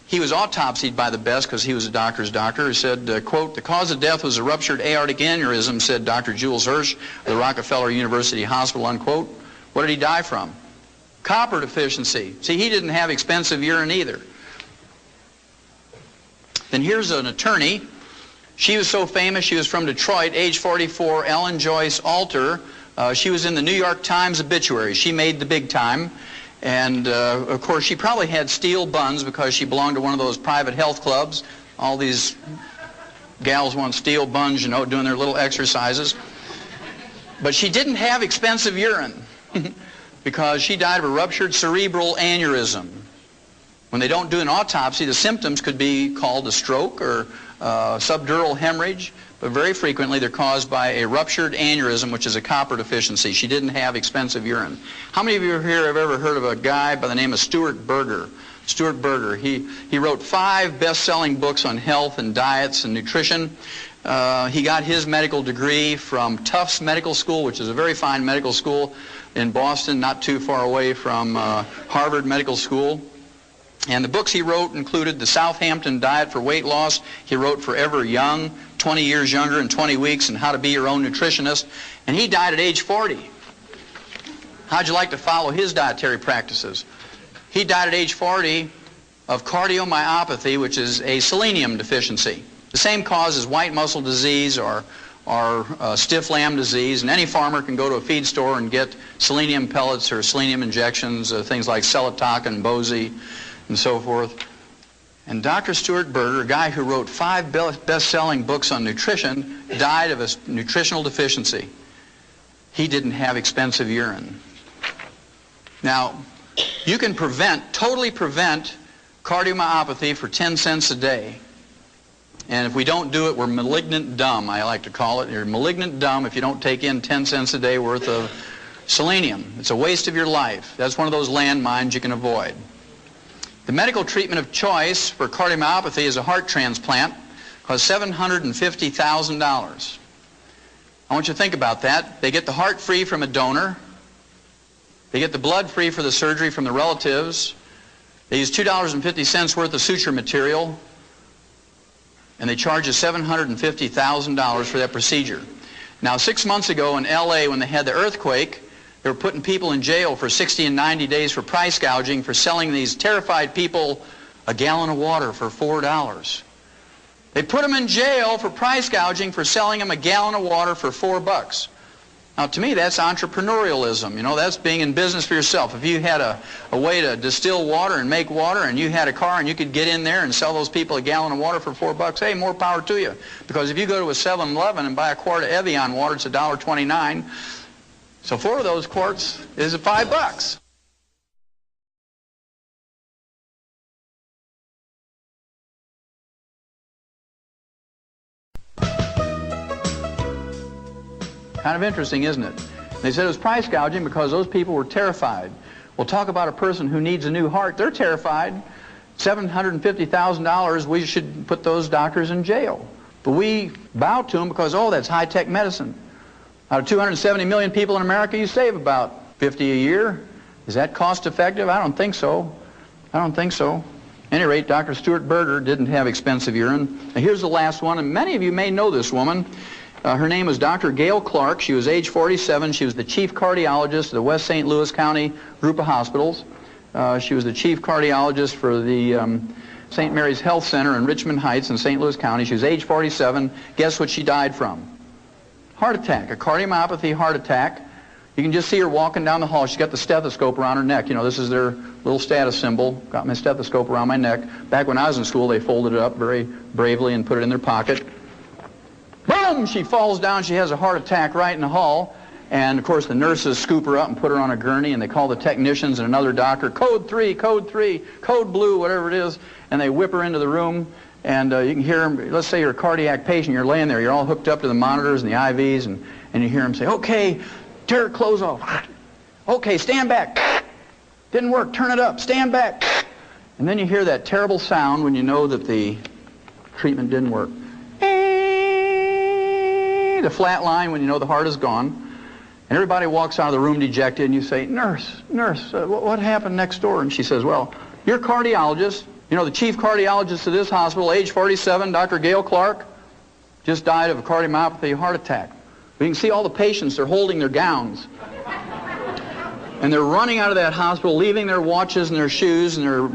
he was autopsied by the best because he was a doctor's doctor. He said, quote, "The cause of death was a ruptured aortic aneurysm," said Dr. Jules Hirsch of the Rockefeller University Hospital, unquote. What did he die from? Copper deficiency. See, he didn't have expensive urine either. Then here's an attorney. She was so famous, she was from Detroit, age 44, Ellen Joyce Alter. She was in the New York Times obituary. She made the big time. And, of course, she probably had steel buns because she belonged to one of those private health clubs. All these gals want steel buns, you know, doing their little exercises. But she didn't have expensive urine because she died of a ruptured cerebral aneurysm. When they don't do an autopsy, the symptoms could be called a stroke or subdural hemorrhage, but very frequently they're caused by a ruptured aneurysm, which is a copper deficiency. She didn't have expensive urine. How many of you here have ever heard of a guy by the name of Stuart Berger? Stuart Berger, he wrote 5 best-selling books on health and diets and nutrition. He got his medical degree from Tufts Medical School, which is a very fine medical school in Boston, not too far away from Harvard Medical School. And the books he wrote included The Southampton Diet for Weight Loss. He wrote Forever Young, 20 Years Younger in 20 Weeks, and How to Be Your Own Nutritionist. And he died at age 40. How'd you like to follow his dietary practices? He died at age 40 of cardiomyopathy, which is a selenium deficiency. The same cause as white muscle disease or stiff lamb disease, and any farmer can go to a feed store and get selenium pellets or selenium injections, things like Selatoc and Bozy and so forth. And Dr. Stuart Berger, a guy who wrote 5 best-selling books on nutrition, died of a nutritional deficiency. He didn't have expensive urine. Now, you can totally prevent cardiomyopathy for 10 cents a day. And if we don't do it, we're malignant dumb, I like to call it. You're malignant dumb if you don't take in 10 cents a day worth of selenium. It's a waste of your life. That's one of those landmines you can avoid. The medical treatment of choice for cardiomyopathy is a heart transplant. It costs $750,000. I want you to think about that. They get the heart free from a donor. They get the blood free for the surgery from the relatives. They use $2.50 worth of suture material. And they charge you $750,000 for that procedure. Now, 6 months ago in L.A., when they had the earthquake, they were putting people in jail for 60 and 90 days for price gouging for selling these terrified people a gallon of water for $4. They put them in jail for price gouging for selling them a gallon of water for $4. Now, to me, that's entrepreneurialism. You know, that's being in business for yourself. If you had a way to distill water and make water, and you had a car and you could get in there and sell those people a gallon of water for $4, hey, more power to you. Because if you go to a 7-Eleven and buy a quart of Evian water, it's $1.29. So 4 of those quarts is $5. Kind of interesting, isn't it? They said it was price gouging because those people were terrified. Well, talk about a person who needs a new heart. They're terrified. $750,000, we should put those doctors in jail. But we bow to them because, oh, that's high-tech medicine. Out of 270 million people in America, you save about 50 a year. Is that cost-effective? I don't think so. I don't think so. At any rate, Dr. Stuart Berger didn't have expensive urine. Now, here's the last one, and many of you may know this woman. Her name was Dr. Gail Clark. She was age 47. She was the chief cardiologist of the West St. Louis County group of hospitals. She was the chief cardiologist for the St. Mary's Health Center in Richmond Heights in St. Louis County. She was age 47. Guess what she died from? Heart attack, a cardiomyopathy heart attack. You can just see her walking down the hall. She's got the stethoscope around her neck. You know, this is their little status symbol. Got my stethoscope around my neck. Back when I was in school, they folded it up very bravely and put it in their pocket. Boom! She falls down. She has a heart attack right in the hall. And, of course, the nurses scoop her up and put her on a gurney, and they call the technicians and another doctor, code 3, code blue, whatever it is, and they whip her into the room. And you can hear them. Let's say you're a cardiac patient. You're laying there. You're all hooked up to the monitors and the IVs, and you hear them say, okay, tear her clothes off. Okay, stand back. Didn't work. Turn it up. Stand back. And then you hear that terrible sound when you know that the treatment didn't work. The flat line when you know the heart is gone. And everybody walks out of the room dejected, and you say, nurse, what happened next door? And she says, well, your cardiologist, you know, the chief cardiologist of this hospital, age 47, Dr. Gail Clark, just died of a cardiomyopathy heart attack. You can see all the patients, they're holding their gowns. And they're running out of that hospital, leaving their watches and their shoes and their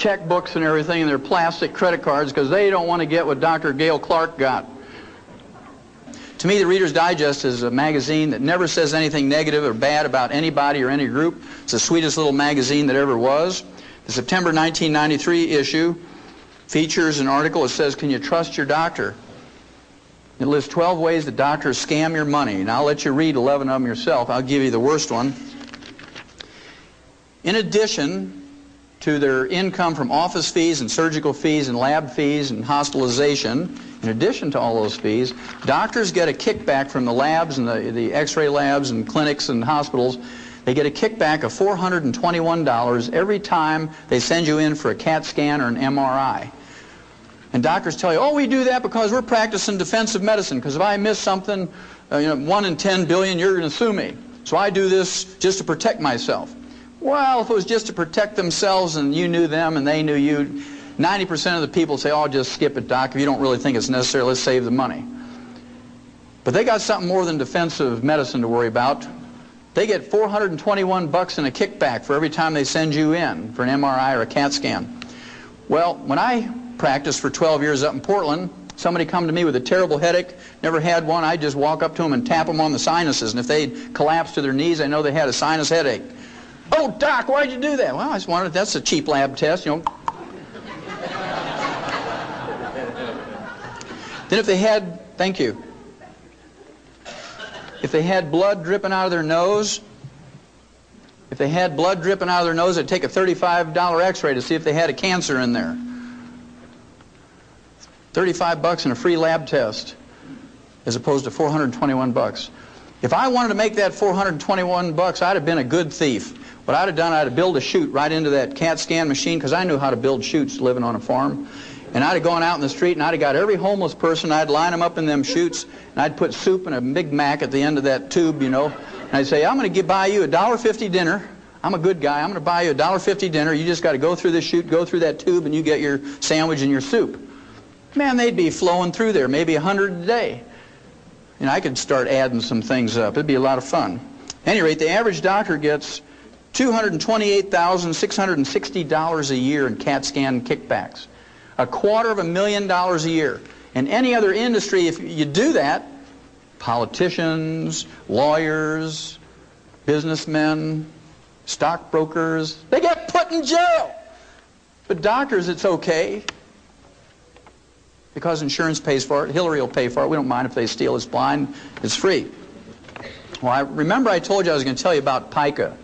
checkbooks and everything and their plastic credit cards because they don't want to get what Dr. Gail Clark got. To me, the Reader's Digest is a magazine that never says anything negative or bad about anybody or any group. It's the sweetest little magazine that ever was. The September 1993 issue features an article that says, "Can you trust your doctor?" It lists 12 ways that doctors scam your money, and I'll let you read 11 of them yourself. I'll give you the worst one. In addition to their income from office fees and surgical fees and lab fees and hospitalization, in addition to all those fees, doctors get a kickback from the labs and the x-ray labs and clinics and hospitals. They get a kickback of $421 every time they send you in for a CAT scan or an MRI. And doctors tell you, "Oh, we do that because we're practicing defensive medicine, because if I miss something, 1 in 10 billion, you're going to sue me. So I do this just to protect myself." Well, if it was just to protect themselves and you knew them and they knew you, 90% of the people say, "Oh, just skip it, doc. If you don't really think it's necessary, let's save the money." But they got something more than defensive medicine to worry about. They get $421 in a kickback for every time they send you in for an MRI or a CAT scan. Well, when I practiced for 12 years up in Portland, somebody come to me with a terrible headache, never had one, I'd just walk up to them and tap them on the sinuses, and if they'd collapse to their knees, I know they had a sinus headache. "Oh, doc, why'd you do that?" "Well, I just wanted, that's a cheap lab test, Then if they had, thank you, if they had blood dripping out of their nose, they'd take a $35 x-ray to see if they had a cancer in there. $35 in a free lab test as opposed to $421. If I wanted to make that $421, I'd have been a good thief. What I'd have done, I'd have built a chute right into that CAT scan machine, because I knew how to build chutes living on a farm. And I'd have gone out in the street and I'd have got every homeless person, I'd line them up in them chutes, and I'd put soup and a Big Mac at the end of that tube, And I'd say, "I'm going to buy you a $1.50 dinner. I'm a good guy. I'm going to buy you a $1.50 dinner. You just got to go through this chute, go through that tube, and you get your sandwich and your soup." Man, they'd be flowing through there, maybe 100 a day. I could start adding some things up. It'd be a lot of fun. At any rate, the average doctor gets $228,660 a year in CAT scan kickbacks. $250,000 a year. In any other industry, if you do that, politicians, lawyers, businessmen, stockbrokers, they get put in jail. But doctors, it's okay, because insurance pays for it. Hillary will pay for it. We don't mind if they steal. It's blind. It's free. Well, remember I told you I was going to tell you about pica.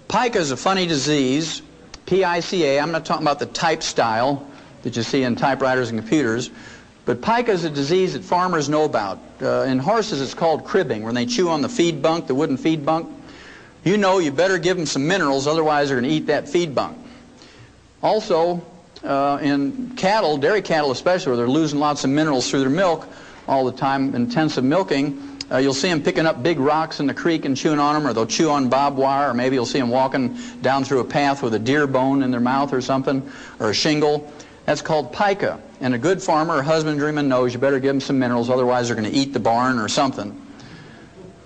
Pica is a funny disease, P-I-C-A. I'm not talking about the type style that you see in typewriters and computers, but pica is a disease that farmers know about. In horses, it's called cribbing, when they chew on the feed bunk, the wooden feed bunk. You know you better give them some minerals, otherwise they're going to eat that feed bunk. Also, in cattle, dairy cattle especially, where they're losing lots of minerals through their milk all the time, intensive milking, you'll see them picking up big rocks in the creek and chewing on them, or they'll chew on barbed wire, or maybe you'll see them walking down through a path with a deer bone in their mouth or something, or a shingle. That's called pica. And a good farmer or husbandryman knows you better give them some minerals, otherwise they're going to eat the barn or something.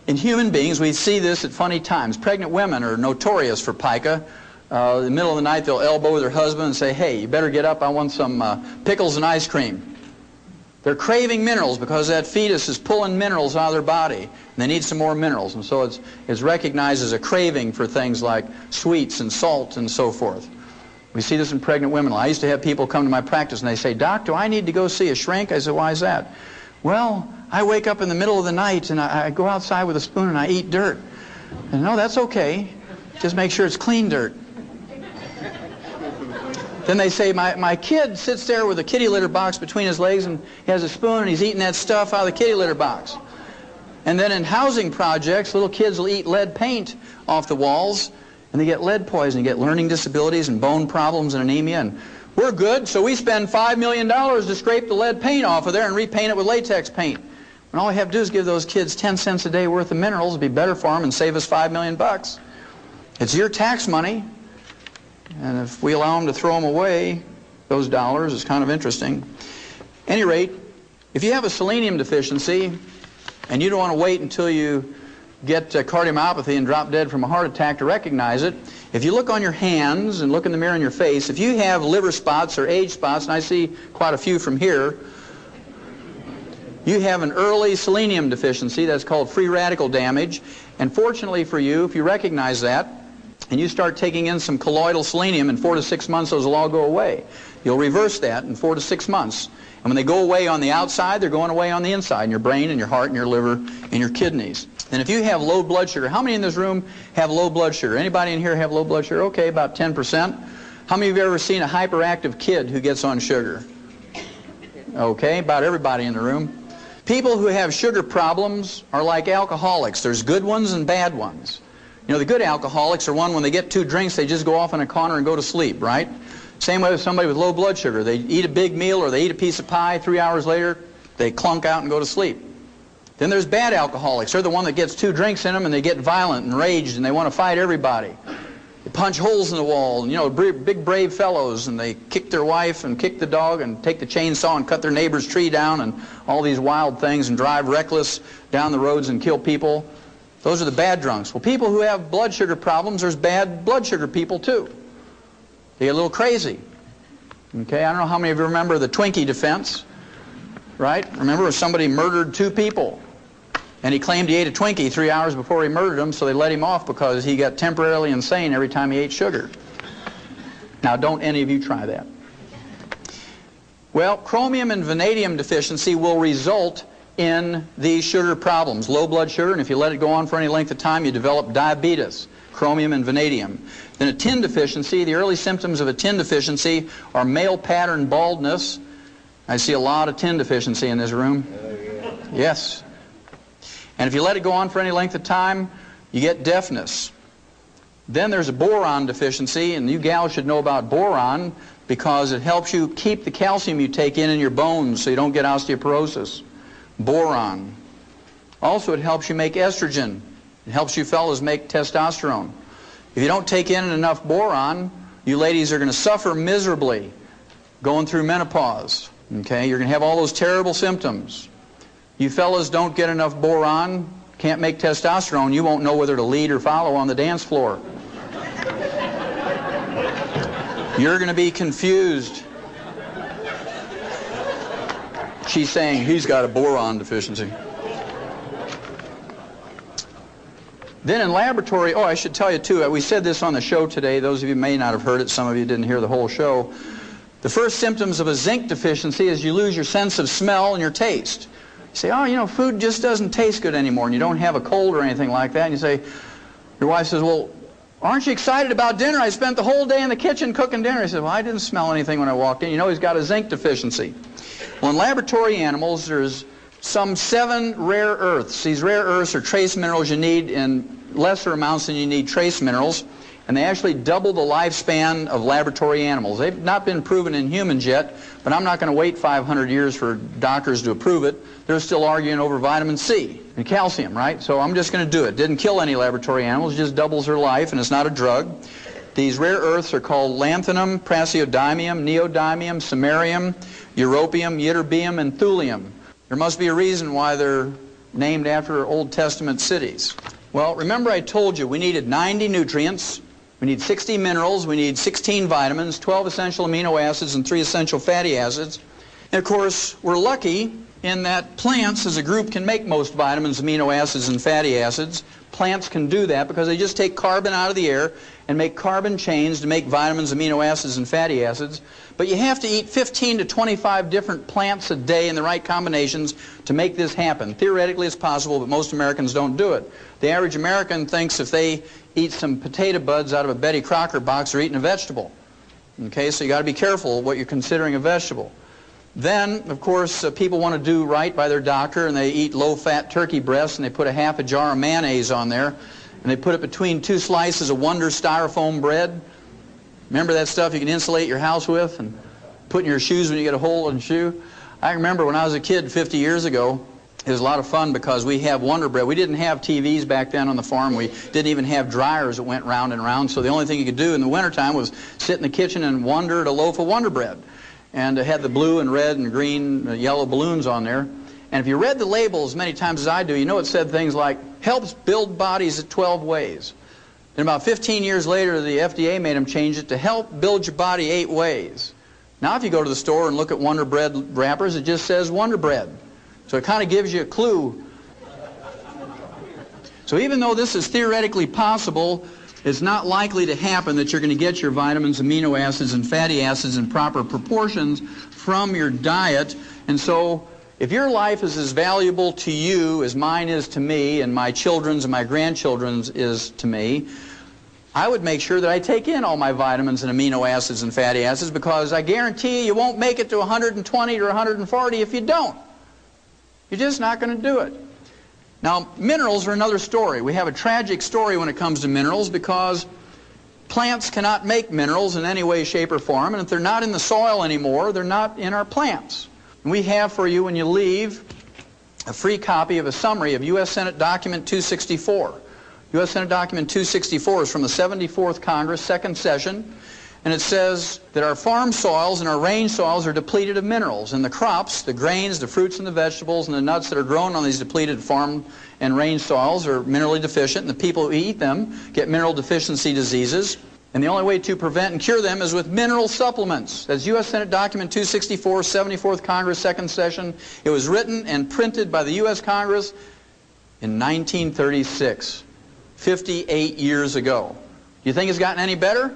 In human beings, we see this at funny times. Pregnant women are notorious for pica. In the middle of the night, they'll elbow their husband and say, "Hey, you better get up, I want some pickles and ice cream." They're craving minerals because that fetus is pulling minerals out of their body, and they need some more minerals. And so it's recognized as a craving for things like sweets and salt and so forth. We see this in pregnant women. I used to have people come to my practice and they say, "Doc, do I need to go see a shrink?" I said, "Why is that?" "Well, I wake up in the middle of the night and I go outside with a spoon and I eat dirt." And no, that's okay. Just make sure it's clean dirt. Then they say, my kid sits there with a kitty litter box between his legs and he has a spoon and he's eating that stuff out of the kitty litter box. And then in housing projects, little kids will eat lead paint off the walls and they get lead poisoning, get learning disabilities and bone problems and anemia. And we're good, so we spend $5 million to scrape the lead paint off of there and repaint it with latex paint. When all we have to do is give those kids 10 cents a day worth of minerals, it'd be better for them and save us $5 million. It's your tax money. And if we allow them to throw them away, those dollars, it's kind of interesting. At any rate, if you have a selenium deficiency and you don't want to wait until you get cardiomyopathy and drop dead from a heart attack to recognize it. If you look on your hands and look in the mirror in your face, if you have liver spots or age spots, and I see quite a few from here, you have an early selenium deficiency. That's called free radical damage. And fortunately for you, if you recognize that, and you start taking in some colloidal selenium, in 4 to 6 months those will all go away. You'll reverse that in 4 to 6 months. And when they go away on the outside, they're going away on the inside, in your brain and your heart and your liver and your kidneys. And if you have low blood sugar, how many in this room have low blood sugar? Anybody in here have low blood sugar? Okay, about 10%. How many of you have ever seen a hyperactive kid who gets on sugar? Okay, about everybody in the room. People who have sugar problems are like alcoholics. There's good ones and bad ones. You know, the good alcoholics are one, when they get 2 drinks, they just go off in a corner and go to sleep, right? Same way with somebody with low blood sugar. They eat a big meal or they eat a piece of pie, 3 hours later, they clunk out and go to sleep. Then there's bad alcoholics. They're the one that gets 2 drinks in them and they get violent and raged and they want to fight everybody. They punch holes in the wall, and, you know, big brave fellows, and they kick their wife and kick the dog and take the chainsaw and cut their neighbor's tree down and all these wild things and drive reckless down the roads and kill people. Those are the bad drunks. Well, people who have blood sugar problems, there's bad blood sugar people too. They get a little crazy. Okay, I don't know how many of you remember the Twinkie defense, right? Remember somebody murdered 2 people, and he claimed he ate a Twinkie 3 hours before he murdered them, so they let him off because he got temporarily insane every time he ate sugar. Now, don't any of you try that. Well, chromium and vanadium deficiency will result in these sugar problems, low blood sugar, and if you let it go on for any length of time, you develop diabetes, chromium and vanadium. Then a tin deficiency, the early symptoms of a tin deficiency are male pattern baldness. I see a lot of tin deficiency in this room. Yes. And if you let it go on for any length of time, you get deafness. Then there's a boron deficiency, and you gals should know about boron because it helps you keep the calcium you take in your bones so you don't get osteoporosis. Boron. Also, it helps you make estrogen. It helps you fellas make testosterone. If you don't take in enough boron, you ladies are going to suffer miserably going through menopause. Okay, you're going to have all those terrible symptoms. You fellas don't get enough boron, can't make testosterone, you won't know whether to lead or follow on the dance floor. You're going to be confused. She's saying he's got a boron deficiency. Then in laboratory, oh, I should tell you too, we said this on the show today, those of you may not have heard it, some of you didn't hear the whole show. The first symptoms of a zinc deficiency is you lose your sense of smell and your taste. You say, oh, you know, food just doesn't taste good anymore, and you don't have a cold or anything like that, and you say, your wife says, well, aren't you excited about dinner? I spent the whole day in the kitchen cooking dinner. He says, well, I didn't smell anything when I walked in. You know he's got a zinc deficiency. Well, in laboratory animals, there's some 7 rare earths. These rare earths are trace minerals you need in lesser amounts than you need trace minerals, and they actually double the lifespan of laboratory animals. They've not been proven in humans yet, but I'm not going to wait 500 years for doctors to approve it. They're still arguing over vitamin C and calcium, right? So I'm just going to do it. Didn't kill any laboratory animals, it just doubles their life, and it's not a drug. These rare earths are called lanthanum, praseodymium, neodymium, samarium, europium, ytterbium, and thulium. There must be a reason why they're named after Old Testament cities. Well, remember I told you we needed 90 nutrients, we need 60 minerals, we need 16 vitamins, 12 essential amino acids, and 3 essential fatty acids. And of course, we're lucky in that plants as a group can make most vitamins, amino acids, and fatty acids. Plants can do that because they just take carbon out of the air and make carbon chains to make vitamins, amino acids, and fatty acids. But you have to eat 15 to 25 different plants a day in the right combinations to make this happen. Theoretically it's possible, but most Americans don't do it. The average American thinks if they eat some potato buds out of a Betty Crocker box, they're eating a vegetable. Okay, so you got to be careful what you're considering a vegetable. Then, of course, people want to do right by their doctor, and they eat low-fat turkey breasts, and they put a half a jar of mayonnaise on there, and they put it between 2 slices of Wonder styrofoam bread. Remember that stuff you can insulate your house with and put in your shoes when you get a hole in the shoe? I remember when I was a kid 50 years ago, it was a lot of fun because we have Wonder Bread. We didn't have TVs back then on the farm. We didn't even have dryers that went round and round, so the only thing you could do in the wintertime was sit in the kitchen and wonder at a loaf of Wonder Bread. And it had the blue and red and green, yellow balloons on there. And if you read the label as many times as I do, you know it said things like, helps build bodies at 12 ways. And about 15 years later, the FDA made them change it to help build your body 8 ways. Now if you go to the store and look at Wonder Bread wrappers, it just says Wonder Bread. So it kind of gives you a clue. So even though this is theoretically possible, it's not likely to happen that you're going to get your vitamins, amino acids, and fatty acids in proper proportions from your diet. And so if your life is as valuable to you as mine is to me, and my children's and my grandchildren's is to me, I would make sure that I take in all my vitamins and amino acids and fatty acids, because I guarantee you won't make it to 120 or 140 if you don't. You're just not going to do it. Now, minerals are another story. We have a tragic story when it comes to minerals, because plants cannot make minerals in any way, shape, or form, and if they're not in the soil anymore, they're not in our plants. And we have for you, when you leave, a free copy of a summary of U.S. Senate Document 264. U.S. Senate Document 264 is from the 74th Congress, second session, and it says that our farm soils and our range soils are depleted of minerals, and the crops, the grains, the fruits and the vegetables, and the nuts that are grown on these depleted farm and range soils are minerally deficient, and the people who eat them get mineral deficiency diseases, and the only way to prevent and cure them is with mineral supplements. That's U.S. Senate Document 264, 74th Congress, second session. It was written and printed by the U.S. Congress in 1936, 58 years ago. Do you think it's gotten any better?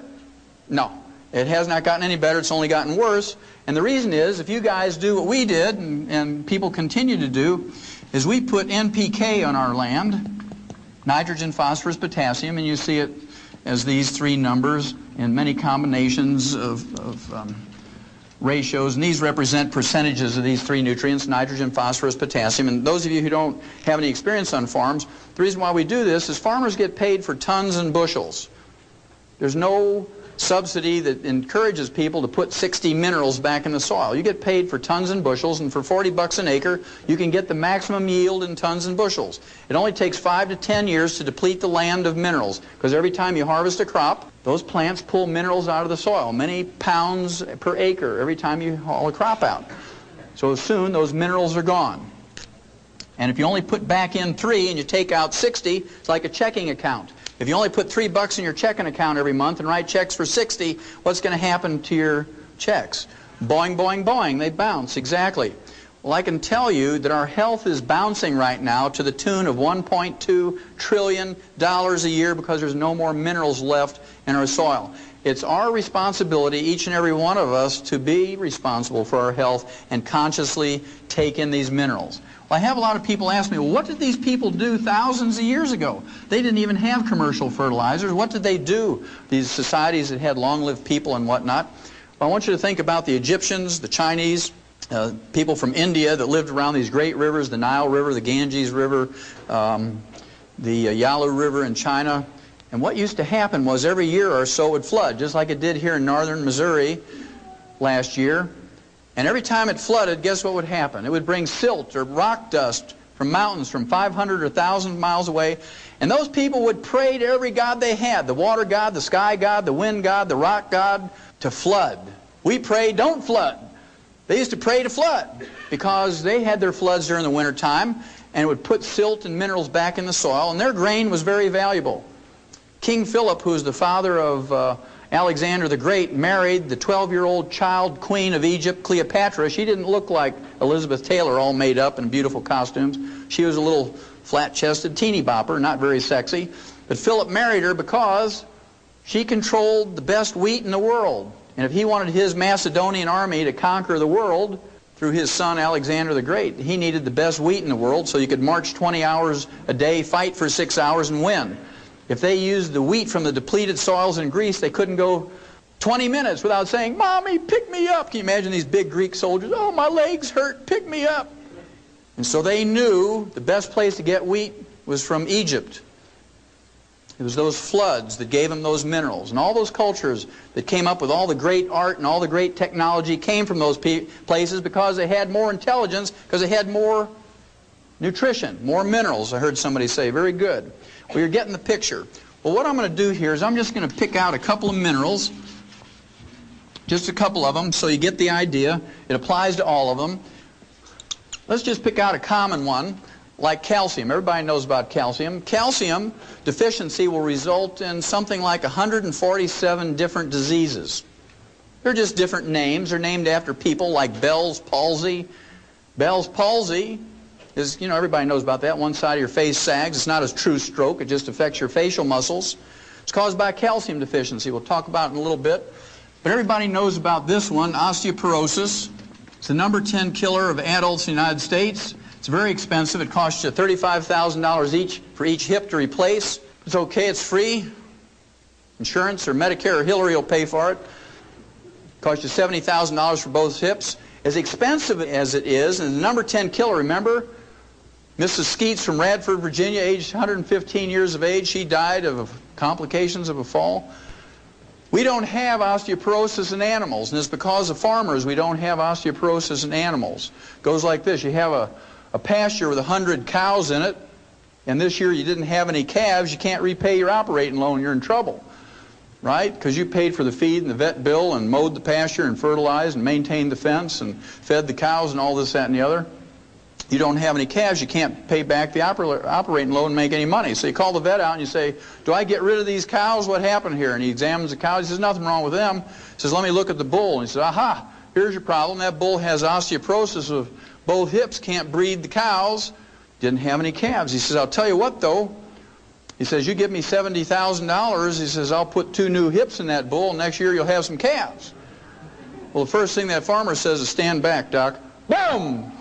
No. It has not gotten any better. It's only gotten worse. And the reason is, if you guys do what we did, and people continue to do, is we put NPK on our land, nitrogen, phosphorus, potassium, and you see it as these 3 numbers in many combinations of ratios. And these represent percentages of these 3 nutrients, nitrogen, phosphorus, potassium. And those of you who don't have any experience on farms, the reason why we do this is farmers get paid for tons and bushels. There's no subsidy that encourages people to put 60 minerals back in the soil. You get paid for tons and bushels, and for 40 bucks an acre, you can get the maximum yield in tons and bushels. It only takes 5 to 10 years to deplete the land of minerals, because every time you harvest a crop, those plants pull minerals out of the soil, many pounds per acre every time you haul a crop out. So soon those minerals are gone. And if you only put back in 3 and you take out 60, it's like a checking account. If you only put $3 in your checking account every month and write checks for 60, what's going to happen to your checks? Boing, boing, boing, they bounce, exactly. Well, I can tell you that our health is bouncing right now to the tune of $1.2 trillion a year, because there's no more minerals left in our soil. It's our responsibility, each and every one of us, to be responsible for our health and consciously take in these minerals. Well, I have a lot of people ask me, well, what did these people do thousands of years ago? They didn't even have commercial fertilizers. What did they do, these societies that had long-lived people and whatnot? Well, I want you to think about the Egyptians, the Chinese, people from India that lived around these great rivers, the Nile River, the Ganges River, the Yalu River in China. And what used to happen was every year or so it would flood, just like it did here in northern Missouri last year. And every time it flooded, guess what would happen? It would bring silt or rock dust from mountains from 500 or 1,000 miles away. And those people would pray to every god they had, the water god, the sky god, the wind god, the rock god, to flood. We pray, don't flood. They used to pray to flood because they had their floods during the winter time, and it would put silt and minerals back in the soil, and their grain was very valuable. King Philip, who was the father of Alexander the Great, married the 12-year-old child queen of Egypt, Cleopatra. She didn't look like Elizabeth Taylor, all made up in beautiful costumes. She was a little flat-chested teeny bopper, not very sexy. But Philip married her because she controlled the best wheat in the world. And if he wanted his Macedonian army to conquer the world through his son Alexander the Great, he needed the best wheat in the world, so you could march 20 hours a day, fight for 6 hours, and win. If they used the wheat from the depleted soils in Greece, they couldn't go 20 minutes without saying, "Mommy, pick me up." Can you imagine these big Greek soldiers? "Oh, my legs hurt, pick me up." And so they knew the best place to get wheat was from Egypt. It was those floods that gave them those minerals. And all those cultures that came up with all the great art and all the great technology came from those places because they had more intelligence, because they had more nutrition, more minerals, I heard somebody say. Very good. Well, you're getting the picture. Well, what I'm going to do here is I'm just going to pick out a couple of minerals, just a couple of them, so you get the idea. It applies to all of them. Let's just pick out a common one, like calcium. Everybody knows about calcium. Calcium deficiency will result in something like 147 different diseases. They're just different names. They're named after people like Bell's palsy. Bell's palsy is, everybody knows about that. One side of your face sags. It's not a true stroke. It just affects your facial muscles. It's caused by calcium deficiency. We'll talk about it in a little bit. But everybody knows about this one, osteoporosis. It's the number 10 killer of adults in the United States. It's very expensive. It costs you $35,000 each for each hip to replace. It's okay. It's free. Insurance or Medicare or Hillary will pay for it. It costs you $70,000 for both hips. As expensive as it is, and the number 10 killer, remember, Mrs. Skeets from Radford, Virginia, aged 115 years of age, she died of complications of a fall. We don't have osteoporosis in animals, and it's because of farmers we don't have osteoporosis in animals. It goes like this. You have a pasture with 100 cows in it, and this year you didn't have any calves, you can't repay your operating loan, you're in trouble. Right? Because you paid for the feed and the vet bill and mowed the pasture and fertilized and maintained the fence and fed the cows and all this, that, and the other. You don't have any calves, you can't pay back the operating loan and make any money. So you call the vet out and you say, do I get rid of these cows? What happened here? And he examines the cows. He says, nothing wrong with them. He says, let me look at the bull. And he says, aha, here's your problem. That bull has osteoporosis of both hips, can't breed the cows, didn't have any calves. He says, I'll tell you what, though. He says, you give me $70,000. He says, I'll put 2 new hips in that bull, and next year you'll have some calves. Well, the first thing that farmer says is, stand back, Doc. Boom!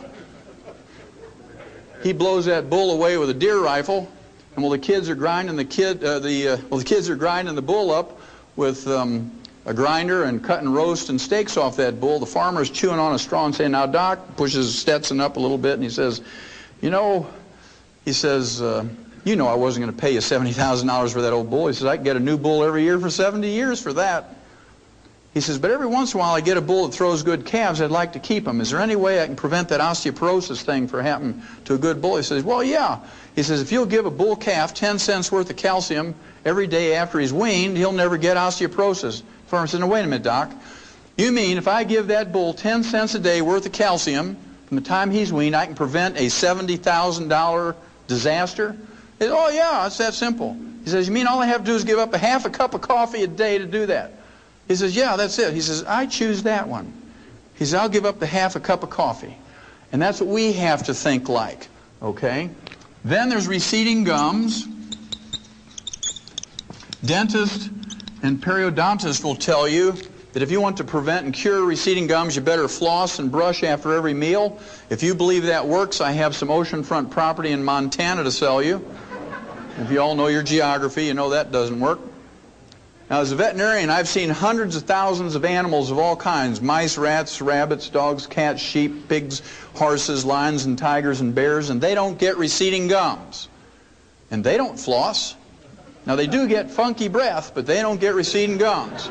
He blows that bull away with a deer rifle, and while the kids are grinding the kids are grinding the bull up with a grinder and cutting roast and steaks off that bull, the farmer's chewing on a straw and saying, now, Doc, pushes Stetson up a little bit, and he says, you know I wasn't going to pay you $70,000 for that old bull. He says, I can get a new bull every year for 70 years for that. He says, but every once in a while I get a bull that throws good calves. I'd like to keep them. Is there any way I can prevent that osteoporosis thing from happening to a good bull? He says, well, yeah. He says, if you'll give a bull calf 10 cents worth of calcium every day after he's weaned, he'll never get osteoporosis. The farmer says, no, wait a minute, Doc. You mean if I give that bull 10 cents a day worth of calcium from the time he's weaned, I can prevent a $70,000 disaster? He says, oh, yeah, it's that simple. He says, you mean all I have to do is give up a half a cup of coffee a day to do that? He says, yeah, that's it. He says, I choose that one. He says, I'll give up the half a cup of coffee. And that's what we have to think like, okay? Then there's receding gums. Dentists and periodontists will tell you that if you want to prevent and cure receding gums, you better floss and brush after every meal. If you believe that works, I have some oceanfront property in Montana to sell you. If you all know your geography, you know that doesn't work. Now, as a veterinarian, I've seen hundreds of thousands of animals of all kinds: mice, rats, rabbits, dogs, cats, sheep, pigs, horses, lions, and tigers, and bears, and they don't get receding gums. And they don't floss. Now, they do get funky breath, but they don't get receding gums.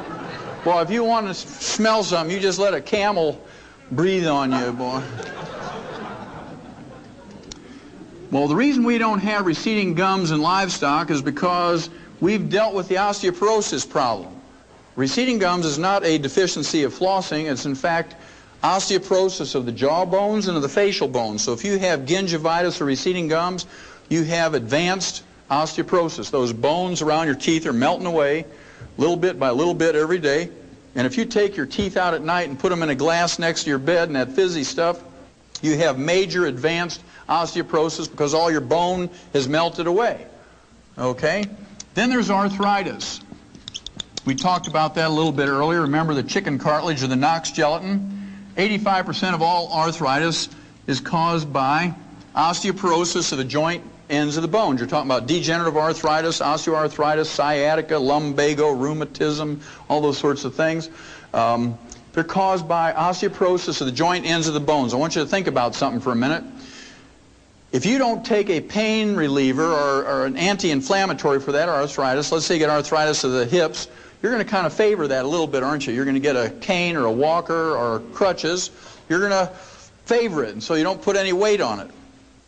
Well, if you want to smell something, you just let a camel breathe on you, boy. Well, the reason we don't have receding gums in livestock is because we've dealt with the osteoporosis problem. Receding gums is not a deficiency of flossing. It's, in fact, osteoporosis of the jaw bones and of the facial bones. So if you have gingivitis or receding gums, you have advanced osteoporosis. Those bones around your teeth are melting away little bit by little bit every day. And if you take your teeth out at night and put them in a glass next to your bed and that fizzy stuff, you have major advanced osteoporosis because all your bone has melted away. Okay? Then there's arthritis. We talked about that a little bit earlier. Remember the chicken cartilage or the Knox gelatin? 85% of all arthritis is caused by osteoporosis of the joint ends of the bones. You're talking about degenerative arthritis, osteoarthritis, sciatica, lumbago, rheumatism, all those sorts of things. They're caused by osteoporosis of the joint ends of the bones. I want you to think about something for a minute. If you don't take a pain reliever or an anti-inflammatory for that arthritis, let's say you get arthritis of the hips, you're going to kind of favor that a little bit, aren't you? You're going to get a cane or a walker or crutches. You're going to favor it, and so you don't put any weight on it.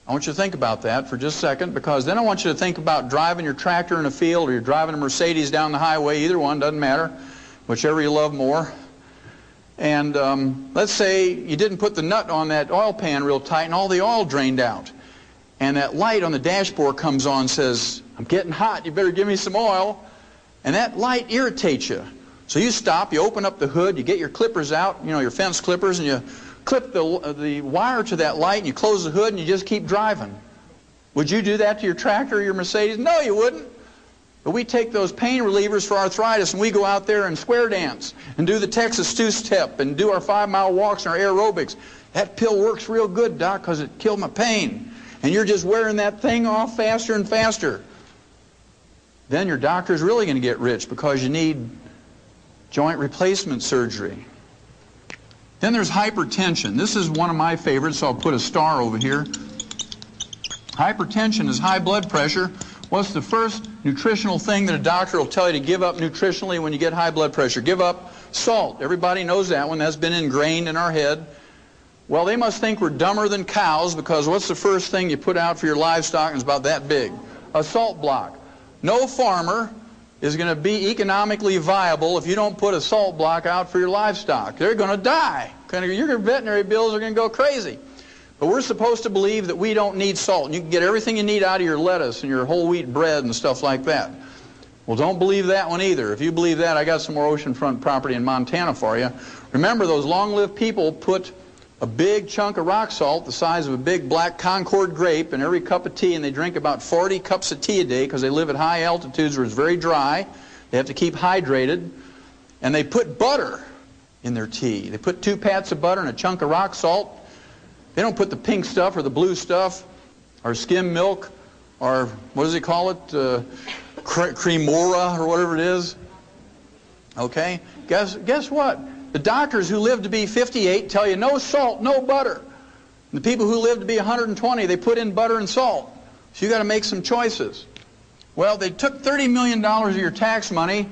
I want you to think about that for just a second, because then I want you to think about driving your tractor in a field, or you're driving a Mercedes down the highway, either one, doesn't matter, whichever you love more. And let's say you didn't put the nut on that oil pan real tight and all the oil drained out. And that light on the dashboard comes on and says, I'm getting hot, you better give me some oil. And that light irritates you. So you stop, you open up the hood, you get your clippers out, you know, your fence clippers, and you clip the wire to that light and you close the hood and you just keep driving. Would you do that to your tractor or your Mercedes? No, you wouldn't. But we take those pain relievers for arthritis and we go out there and square dance and do the Texas two-step and do our 5-mile walks and our aerobics. That pill works real good, Doc, because it killed my pain. And you're just wearing that thing off faster and faster. Then your doctor's really going to get rich because you need joint replacement surgery. Then there's hypertension. This is one of my favorites, so I'll put a star over here. Hypertension is high blood pressure. What's the first nutritional thing that a doctor will tell you to give up nutritionally when you get high blood pressure? Give up salt. Everybody knows that one. That's been ingrained in our head. Well, they must think we're dumber than cows, because what's the first thing you put out for your livestock? It's about that big. A salt block. No farmer is going to be economically viable if you don't put a salt block out for your livestock. They're going to die. Your veterinary bills are going to go crazy. But we're supposed to believe that we don't need salt. And you can get everything you need out of your lettuce and your whole wheat bread and stuff like that. Well, don't believe that one either. If you believe that, I got some more oceanfront property in Montana for you. Remember, those long-lived people put a big chunk of rock salt the size of a big black Concord grape in every cup of tea, and they drink about 40 cups of tea a day because they live at high altitudes where it's very dry. They have to keep hydrated. And they put butter in their tea. They put 2 pats of butter and a chunk of rock salt. They don't put the pink stuff or the blue stuff or skim milk or, what does he call it, cremora or whatever it is. Okay? Guess what? The doctors who live to be 58 tell you no salt, no butter. The people who live to be 120, they put in butter and salt. So you got to make some choices. Well, they took $30 million of your tax money,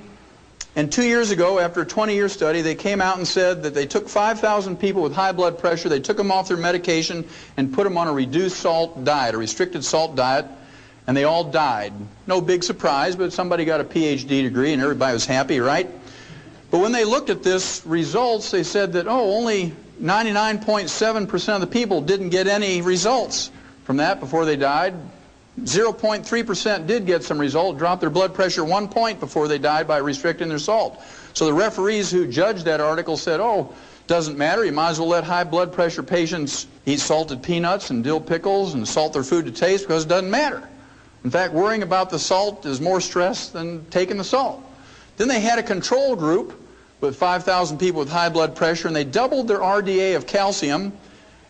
and 2 years ago, after a 20-year study, they came out and said that they took 5,000 people with high blood pressure, they took them off their medication and put them on a reduced salt diet, a restricted salt diet, and they all died. No big surprise, but somebody got a PhD degree and everybody was happy, right? But when they looked at this results, they said that, only 99.7% of the people didn't get any results from that before they died. 0.3% did get some result, dropped their blood pressure 1 point before they died by restricting their salt. So the referees who judged that article said, doesn't matter, you might as well let high blood pressure patients eat salted peanuts and dill pickles and salt their food to taste because it doesn't matter. In fact, worrying about the salt is more stress than taking the salt. Then they had a control group with 5,000 people with high blood pressure, and they doubled their RDA of calcium,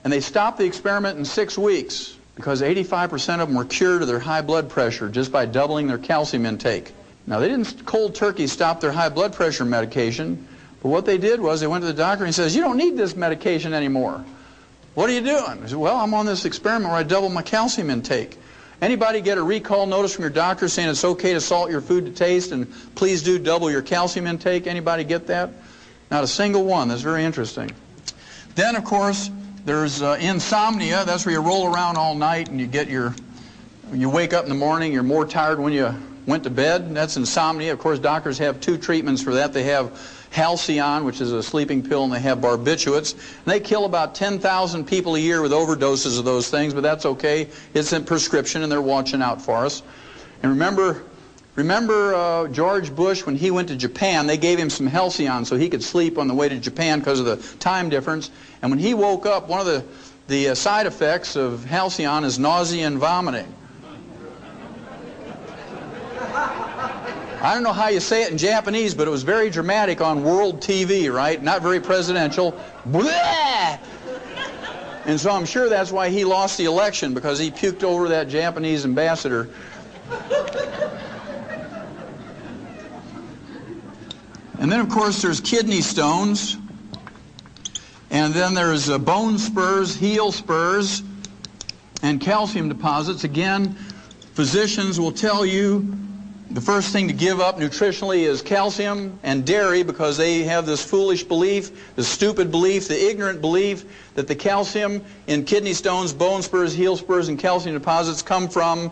and they stopped the experiment in 6 weeks because 85% of them were cured of their high blood pressure just by doubling their calcium intake. Now, they didn't cold turkey stop their high blood pressure medication, but what they did was they went to the doctor and he says, you don't need this medication anymore. What are you doing? I said, well, I'm on this experiment where I double my calcium intake. Anybody get a recall notice from your doctor saying it's okay to salt your food to taste and please do double your calcium intake? Anybody get that? Not a single one. That's very interesting. Then, of course, there's insomnia. That's where you roll around all night and you wake up in the morning, you're more tired when you went to bed. That's insomnia. Of course, doctors have 2 treatments for that. They have Halcyon, which is a sleeping pill, and they have barbiturates. And they kill about 10,000 people a year with overdoses of those things, but that's okay. It's a prescription, and they're watching out for us. And remember George Bush, when he went to Japan, they gave him some Halcyon so he could sleep on the way to Japan because of the time difference. And when he woke up, one of the side effects of Halcyon is nausea and vomiting. I don't know how you say it in Japanese, but it was very dramatic on world TV, right? Not very presidential. Blah! And so I'm sure that's why he lost the election, because he puked over that Japanese ambassador. And then, of course, there's kidney stones. And then there's bone spurs, heel spurs, and calcium deposits. Again, physicians will tell you the first thing to give up nutritionally is calcium and dairy, because they have this foolish belief, the stupid belief, the ignorant belief that the calcium in kidney stones, bone spurs, heel spurs, and calcium deposits come from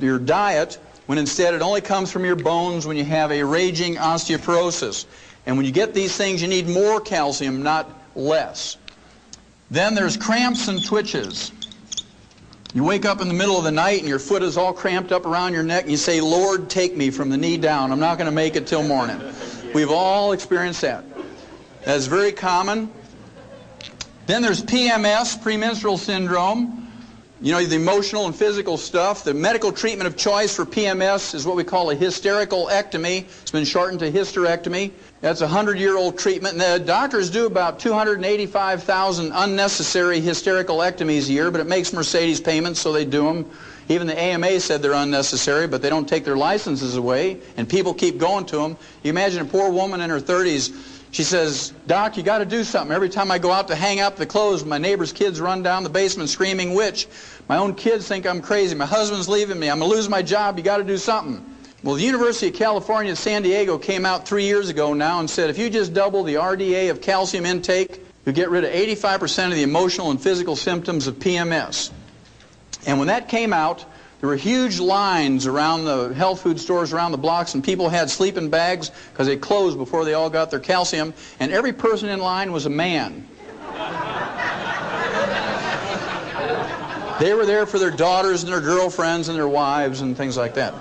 your diet, when instead it only comes from your bones when you have a raging osteoporosis. And when you get these things, you need more calcium, not less. Then there's cramps and twitches. You wake up in the middle of the night and your foot is all cramped up around your neck and you say, Lord, take me from the knee down. I'm not going to make it till morning. We've all experienced that. That's very common. Then there's PMS, premenstrual syndrome. You know, the emotional and physical stuff. The medical treatment of choice for PMS is what we call a hysterical ectomy. It's been shortened to hysterectomy. That's a 100-year-old treatment. And the doctors do about 285,000 unnecessary hysterical ectomies a year, but it makes Mercedes payments, so they do them. Even the AMA said they're unnecessary, but they don't take their licenses away, and people keep going to them. You imagine a poor woman in her 30s. She says, Doc, you got to do something. Every time I go out to hang up the clothes, my neighbor's kids run down the basement screaming witch. My own kids think I'm crazy. My husband's leaving me. I'm going to lose my job. You got to do something. Well, the University of California at San Diego came out 3 years ago now and said if you just double the RDA of calcium intake, you get rid of 85% of the emotional and physical symptoms of PMS. And when that came out, there were huge lines around the health food stores around the blocks, and people had sleeping bags because they closed before they all got their calcium, and every person in line was a man. They were there for their daughters and their girlfriends and their wives and things like that.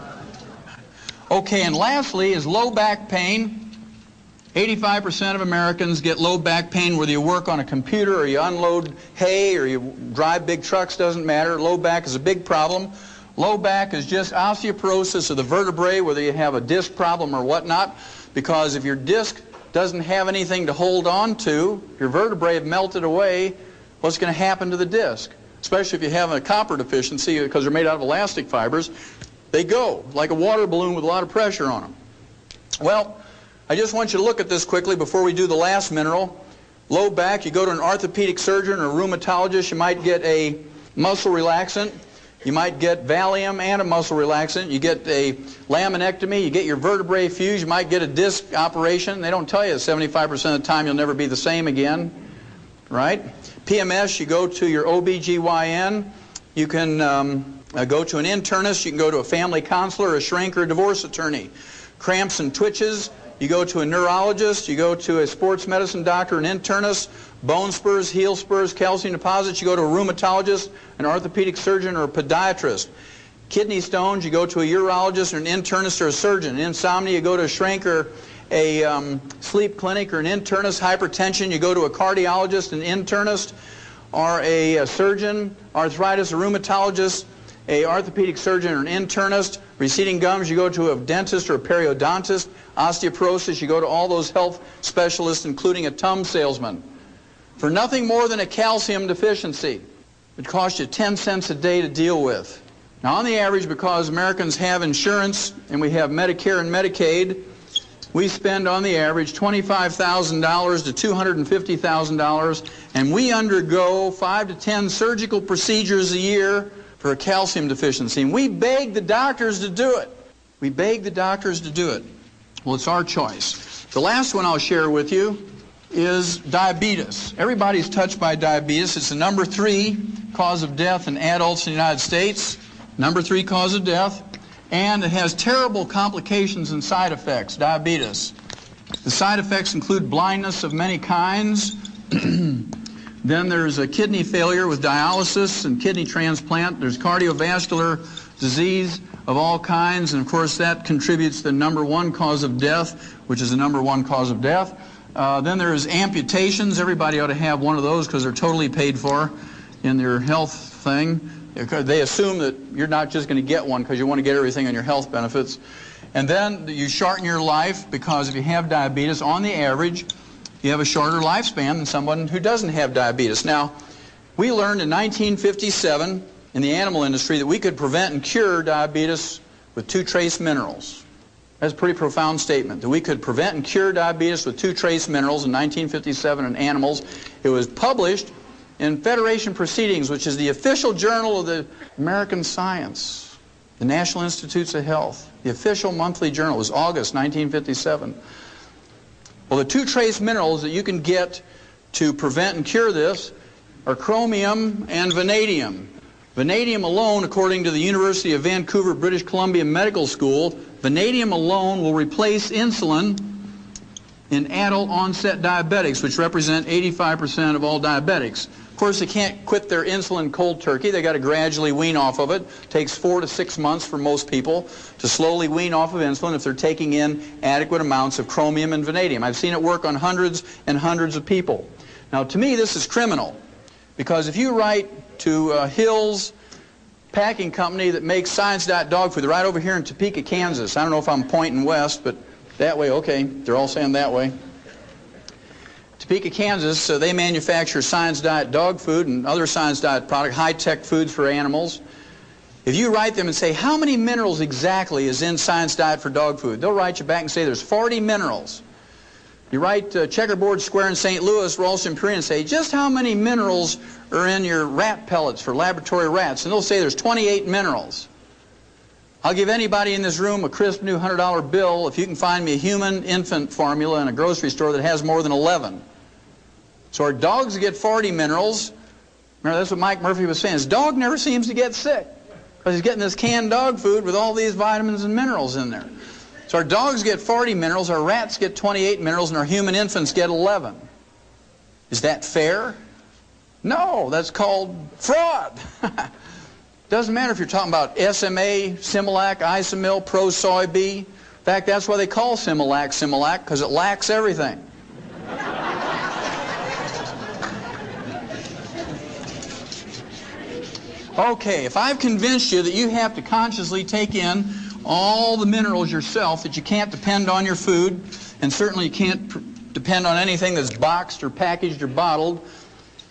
Okay, and lastly is low back pain. 85% of Americans get low back pain whether you work on a computer or you unload hay or you drive big trucks, doesn't matter. Low back is a big problem. Low back is just osteoporosis of the vertebrae, whether you have a disc problem or whatnot, because if your disc doesn't have anything to hold on to, your vertebrae have melted away, what's going to happen to the disc? Especially if you have a copper deficiency, because they're made out of elastic fibers, they go like a water balloon with a lot of pressure on them. Well, I just want you to look at this quickly before we do the last mineral. Low back, you go to an orthopedic surgeon or a rheumatologist, you might get a muscle relaxant. You might get Valium and a muscle relaxant. You get a laminectomy. You get your vertebrae fused. You might get a disc operation. They don't tell you 75% of the time you'll never be the same again, right? PMS, you go to your OBGYN. You can go to an internist. You can go to a family counselor, a shrink, or a divorce attorney. Cramps and twitches, you go to a neurologist. You go to a sports medicine doctor, an internist. Bone spurs, heel spurs, calcium deposits, you go to a rheumatologist, an orthopedic surgeon, or a podiatrist. Kidney stones, you go to a urologist or an internist or a surgeon. Insomnia, you go to a shrink or a sleep clinic or an internist. Hypertension, you go to a cardiologist, an internist, or a surgeon. Arthritis, a rheumatologist, a orthopedic surgeon, or an internist. Receding gums, you go to a dentist or a periodontist. Osteoporosis, you go to all those health specialists, including a Tums salesman. For nothing more than a calcium deficiency. It costs you 10 cents a day to deal with. Now, on the average, because Americans have insurance and we have Medicare and Medicaid, we spend on the average $25,000 to $250,000, and we undergo 5 to 10 surgical procedures a year for a calcium deficiency. And we beg the doctors to do it. We beg the doctors to do it. Well, it's our choice. The last one I'll share with you is diabetes. Everybody's touched by diabetes. It's the number 3 cause of death in adults in the United States. Number 3 cause of death. And it has terrible complications and side effects, diabetes. The side effects include blindness of many kinds. Then there's a kidney failure with dialysis and kidney transplant. There's cardiovascular disease of all kinds. And of course that contributes to the number 1 cause of death, which is the number 1 cause of death. Then there's amputations. Everybody ought to have one of those because they're totally paid for in their health thing. They assume that you're not just going to get one because you want to get everything on your health benefits. And then you shorten your life because if you have diabetes, on the average, you have a shorter lifespan than someone who doesn't have diabetes. Now, we learned in 1957 in the animal industry that we could prevent and cure diabetes with 2 trace minerals. That's a pretty profound statement, that we could prevent and cure diabetes with 2 trace minerals in 1957 in animals. It was published in Federation Proceedings, which is the official journal of the American Science, the National Institutes of Health. The official monthly journal. It was August 1957. Well, the 2 trace minerals that you can get to prevent and cure this are chromium and vanadium. Vanadium alone, according to the University of Vancouver, British Columbia Medical School, vanadium alone will replace insulin in adult onset diabetics, which represent 85% of all diabetics. Of course, they can't quit their insulin cold turkey. They got to gradually wean off of it. It takes 4 to 6 months for most people to slowly wean off of insulin if they're taking in adequate amounts of chromium and vanadium. I've seen it work on hundreds and hundreds of people. Now, to me, this is criminal, because if you write to Hill's packing company that makes Science Diet dog food, they're right over here in Topeka, Kansas. I don't know if I'm pointing west, but that way, okay. They're all saying that way. Topeka, Kansas, they manufacture Science Diet dog food and other Science Diet products, high-tech foods for animals. If you write them and say, how many minerals exactly is in Science Diet for dog food? They'll write you back and say there's 40 minerals. You write Checkerboard Square in St. Louis, Ralston Purina, and say, just how many minerals are in your rat pellets for laboratory rats? And they'll say there's 28 minerals. I'll give anybody in this room a crisp new $100 bill if you can find me a human infant formula in a grocery store that has more than 11. So our dogs get 40 minerals. Remember, that's what Mike Murphy was saying. His dog never seems to get sick because he's getting this canned dog food with all these vitamins and minerals in there. So our dogs get 40 minerals, our rats get 28 minerals, and our human infants get 11. Is that fair? No, that's called fraud. Doesn't matter if you're talking about SMA, Similac, Isomil, Pro Soy B. In fact, that's why they call Similac Similac, because it lacks everything. Okay, if I've convinced you that you have to consciously take in all the minerals yourself, that you can't depend on your food, and certainly you can't depend on anything that's boxed or packaged or bottled,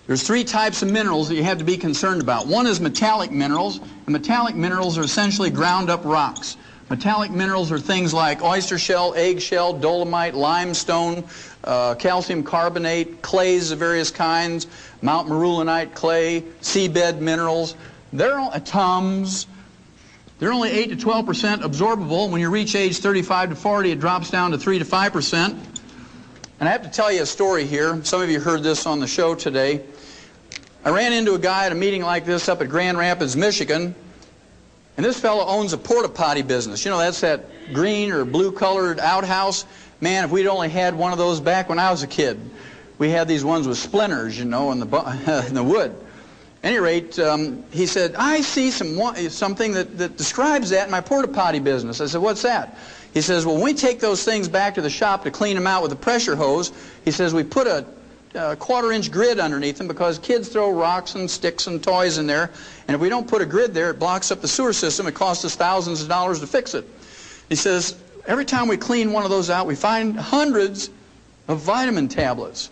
there's 3 types of minerals that you have to be concerned about. One is metallic minerals, and metallic minerals are essentially ground up rocks. Metallic minerals are things like oyster shell, eggshell, dolomite, limestone, calcium carbonate, clays of various kinds, Mount Marulanite clay, seabed minerals. They're Tums. They're only 8 to 12% absorbable. When you reach age 35 to 40, it drops down to 3 to 5%. And I have to tell you a story here. Some of you heard this on the show today. I ran into a guy at a meeting like this up at Grand Rapids, Michigan. And this fellow owns a porta-potty business. You know, that's that green or blue-colored outhouse. Man, if we'd only had one of those back when I was a kid. We had these ones with splinters, you know, in the wood. At any rate, he said, I see something that describes that in my porta-potty business. I said, what's that? He says, well, when we take those things back to the shop to clean them out with a pressure hose, he says, we put a 1/4-inch grid underneath them because kids throw rocks and sticks and toys in there. And if we don't put a grid there, it blocks up the sewer system. It costs us thousands of dollars to fix it. He says, every time we clean one of those out, we find hundreds of vitamin tablets.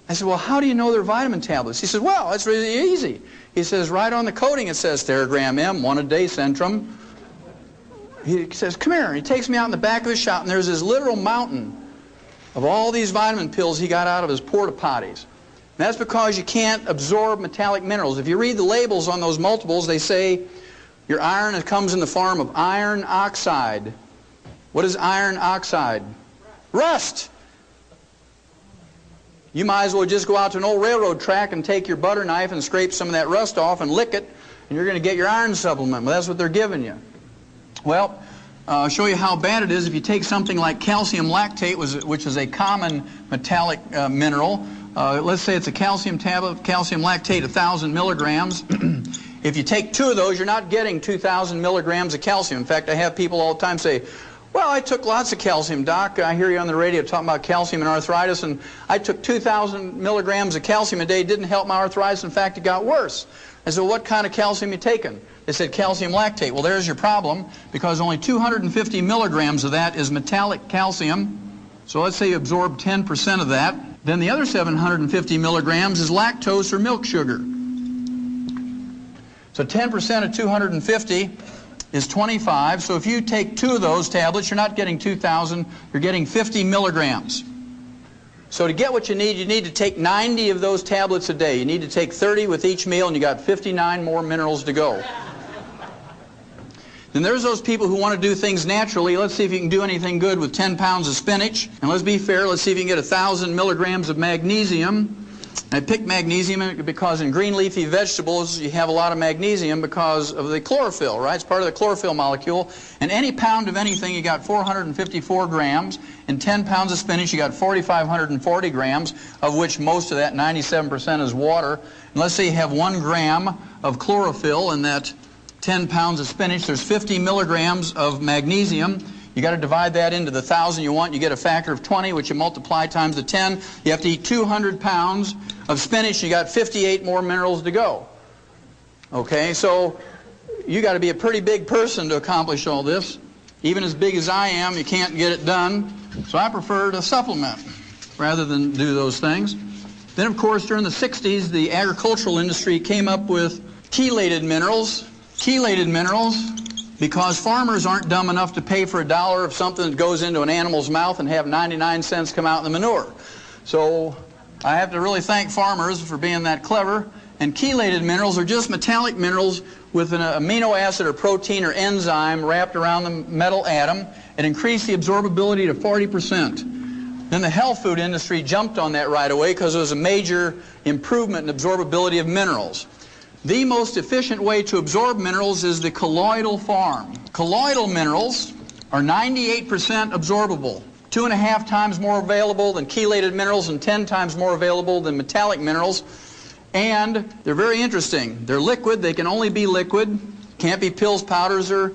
I said, well, how do you know they're vitamin tablets? He says, well, it's really easy. He says, right on the coating it says Theragram M, 1 a day Centrum. He says, come here. He takes me out in the back of the shop, and there's this literal mountain of all these vitamin pills he got out of his porta potties. And that's because you can't absorb metallic minerals. If you read the labels on those multiples, they say your iron comes in the form of iron oxide. What is iron oxide? Rust. You might as well just go out to an old railroad track and take your butter knife and scrape some of that rust off and lick it, and you're going to get your iron supplement. Well, that's what they're giving you. Well, I'll show you how bad it is if you take something like calcium lactate, which is a common metallic mineral. Let's say it's a calcium tablet, calcium lactate, 1,000 milligrams. If you take 2 of those, you're not getting 2,000 milligrams of calcium. In fact, I have people all the time say, well, I took lots of calcium, Doc. I hear you on the radio talking about calcium and arthritis, and I took 2,000 milligrams of calcium a day. It didn't help my arthritis. In fact, it got worse. I said, well, what kind of calcium you taking? They said calcium lactate. Well, there's your problem, because only 250 milligrams of that is metallic calcium. So let's say you absorb 10% of that. Then the other 750 milligrams is lactose or milk sugar. So 10% of 250 is 25. So if you take 2 of those tablets, you're not getting 2,000, you're getting 50 milligrams. So to get what you need to take 90 of those tablets a day. You need to take 30 with each meal, and you got 59 more minerals to go. Then there's those people who want to do things naturally. Let's see if you can do anything good with 10 pounds of spinach. And let's be fair, let's see if you can get 1,000 milligrams of magnesium. I picked magnesium because in green leafy vegetables you have a lot of magnesium because of the chlorophyll, right? It's part of the chlorophyll molecule. And any pound of anything, you got 454 grams. In 10 pounds of spinach, you got 4,540 grams, of which most of that, 97%, is water. And let's say you have 1 gram of chlorophyll in that 10 pounds of spinach. There's 50 milligrams of magnesium. You got to divide that into the 1,000 you want. You get a factor of 20, which you multiply times the 10. You have to eat 200 pounds of spinach. You got 58 more minerals to go. Okay, so you got to be a pretty big person to accomplish all this. Even as big as I am, you can't get it done. So I prefer to supplement rather than do those things. Then, of course, during the 60s, the agricultural industry came up with chelated minerals. Chelated minerals, because farmers aren't dumb enough to pay for $1 of something that goes into an animal's mouth and have 99 cents come out in the manure. So I have to really thank farmers for being that clever. And chelated minerals are just metallic minerals with an amino acid or protein or enzyme wrapped around the metal atom. It increased the absorbability to 40%. Then the health food industry jumped on that right away because it was a major improvement in absorbability of minerals. The most efficient way to absorb minerals is the colloidal form. Colloidal minerals are 98% absorbable, 2.5 times more available than chelated minerals and 10 times more available than metallic minerals. And they're very interesting. They're liquid. They can only be liquid. Can't be pills, powders, or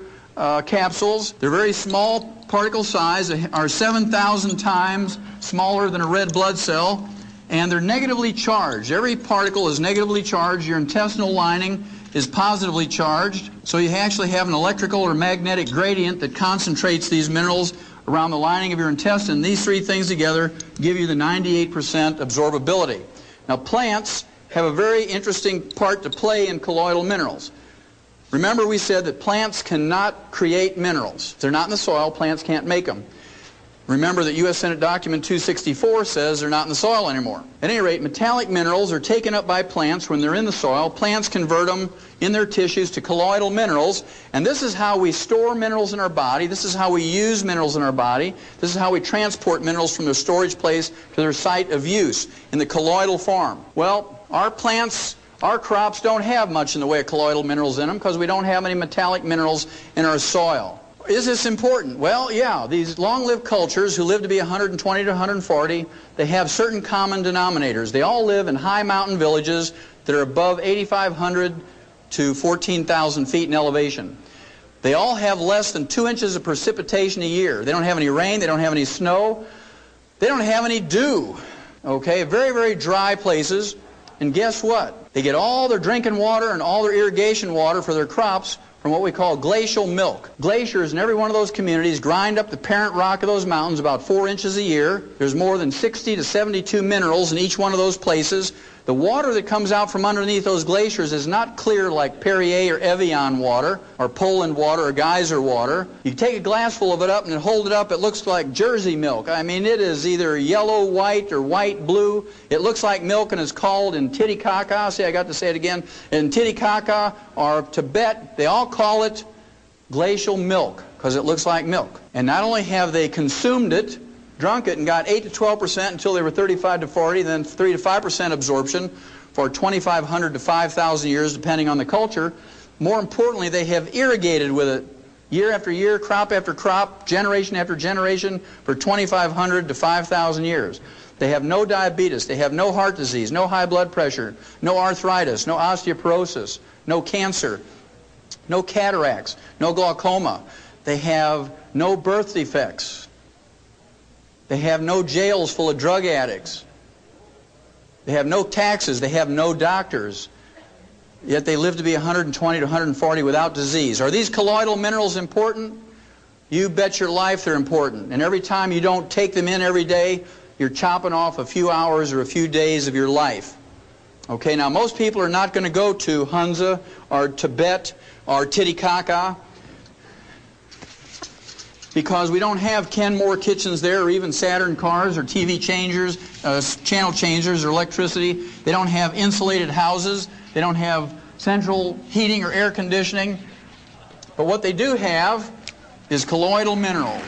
capsules. They're very small particle size, are 7,000 times smaller than a red blood cell. And they're negatively charged. Every particle is negatively charged. Your intestinal lining is positively charged. So you actually have an electrical or magnetic gradient that concentrates these minerals around the lining of your intestine. These three things together give you the 98% absorbability. Now, plants have a very interesting part to play in colloidal minerals. Remember, we said that plants cannot create minerals. If they're not in the soil, plants can't make them. Remember that U.S. Senate Document 264 says they're not in the soil anymore. At any rate, metallic minerals are taken up by plants when they're in the soil. Plants convert them in their tissues to colloidal minerals, and this is how we store minerals in our body. This is how we use minerals in our body. This is how we transport minerals from their storage place to their site of use in the colloidal form. Well, our plants, our crops don't have much in the way of colloidal minerals in them because we don't have any metallic minerals in our soil. Is this important? Well, yeah. These long-lived cultures who live to be 120 to 140, they have certain common denominators. They all live in high mountain villages that are above 8,500 to 14,000 feet in elevation. They all have less than 2 inches of precipitation a year. They don't have any rain. They don't have any snow. They don't have any dew. Okay? Very, very dry places. And guess what? They get all their drinking water and all their irrigation water for their crops from what we call glacial milk. Glaciers in every one of those communities grind up the parent rock of those mountains about 4 inches a year. There's more than 60 to 72 minerals in each one of those places. The water that comes out from underneath those glaciers is not clear like Perrier or Evian water or Poland water or geyser water. You take a glass full of it up and hold it up, it looks like Jersey milk. I mean, it is either yellow, white, or white, blue. It looks like milk and is called in Titicaca, see, I got to say it again, in Titicaca or Tibet, they all call it glacial milk because it looks like milk. And not only have they consumed it, drunk it, and got 8 to 12% until they were 35 to 40, then 3 to 5% absorption for 2,500 to 5,000 years, depending on the culture. More importantly, they have irrigated with it year after year, crop after crop, generation after generation for 2,500 to 5,000 years. They have no diabetes, they have no heart disease, no high blood pressure, no arthritis, no osteoporosis, no cancer, no cataracts, no glaucoma. They have no birth defects. They have no jails full of drug addicts. They have no taxes. They have no doctors. Yet they live to be 120 to 140 without disease. Are these colloidal minerals important? You bet your life they're important. And every time you don't take them in every day, you're chopping off a few hours or a few days of your life. Okay, now most people are not going to go to Hunza or Tibet or Titicaca because we don't have Kenmore kitchens there or even Saturn cars or TV changers, channel changers or electricity. They don't have insulated houses. They don't have central heating or air conditioning. But what they do have is colloidal minerals.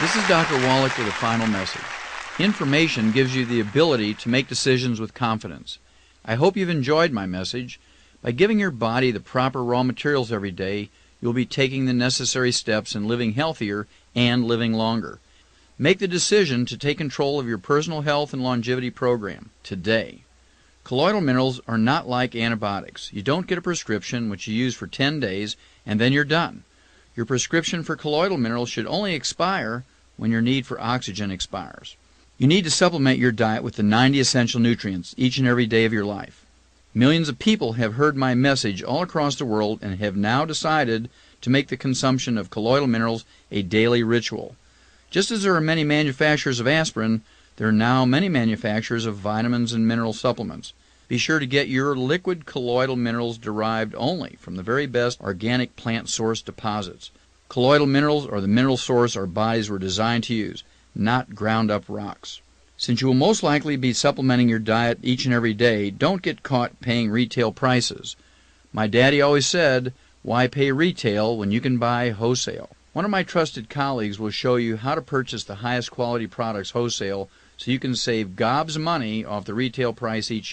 This is Dr. Wallach with a final message. Information gives you the ability to make decisions with confidence. I hope you've enjoyed my message. By giving your body the proper raw materials every day, you'll be taking the necessary steps in living healthier and living longer. Make the decision to take control of your personal health and longevity program today. Colloidal minerals are not like antibiotics. You don't get a prescription which you use for 10 days and then you're done. Your prescription for colloidal minerals should only expire when your need for oxygen expires. You need to supplement your diet with the 90 essential nutrients each and every day of your life. Millions of people have heard my message all across the world and have now decided to make the consumption of colloidal minerals a daily ritual. Just as there are many manufacturers of aspirin, there are now many manufacturers of vitamins and mineral supplements. Be sure to get your liquid colloidal minerals derived only from the very best organic plant source deposits. Colloidal minerals are the mineral source our bodies were designed to use, not ground up rocks. Since you will most likely be supplementing your diet each and every day, don't get caught paying retail prices. My daddy always said, why pay retail when you can buy wholesale? One of my trusted colleagues will show you how to purchase the highest quality products wholesale so you can save gobs of money off the retail price each year.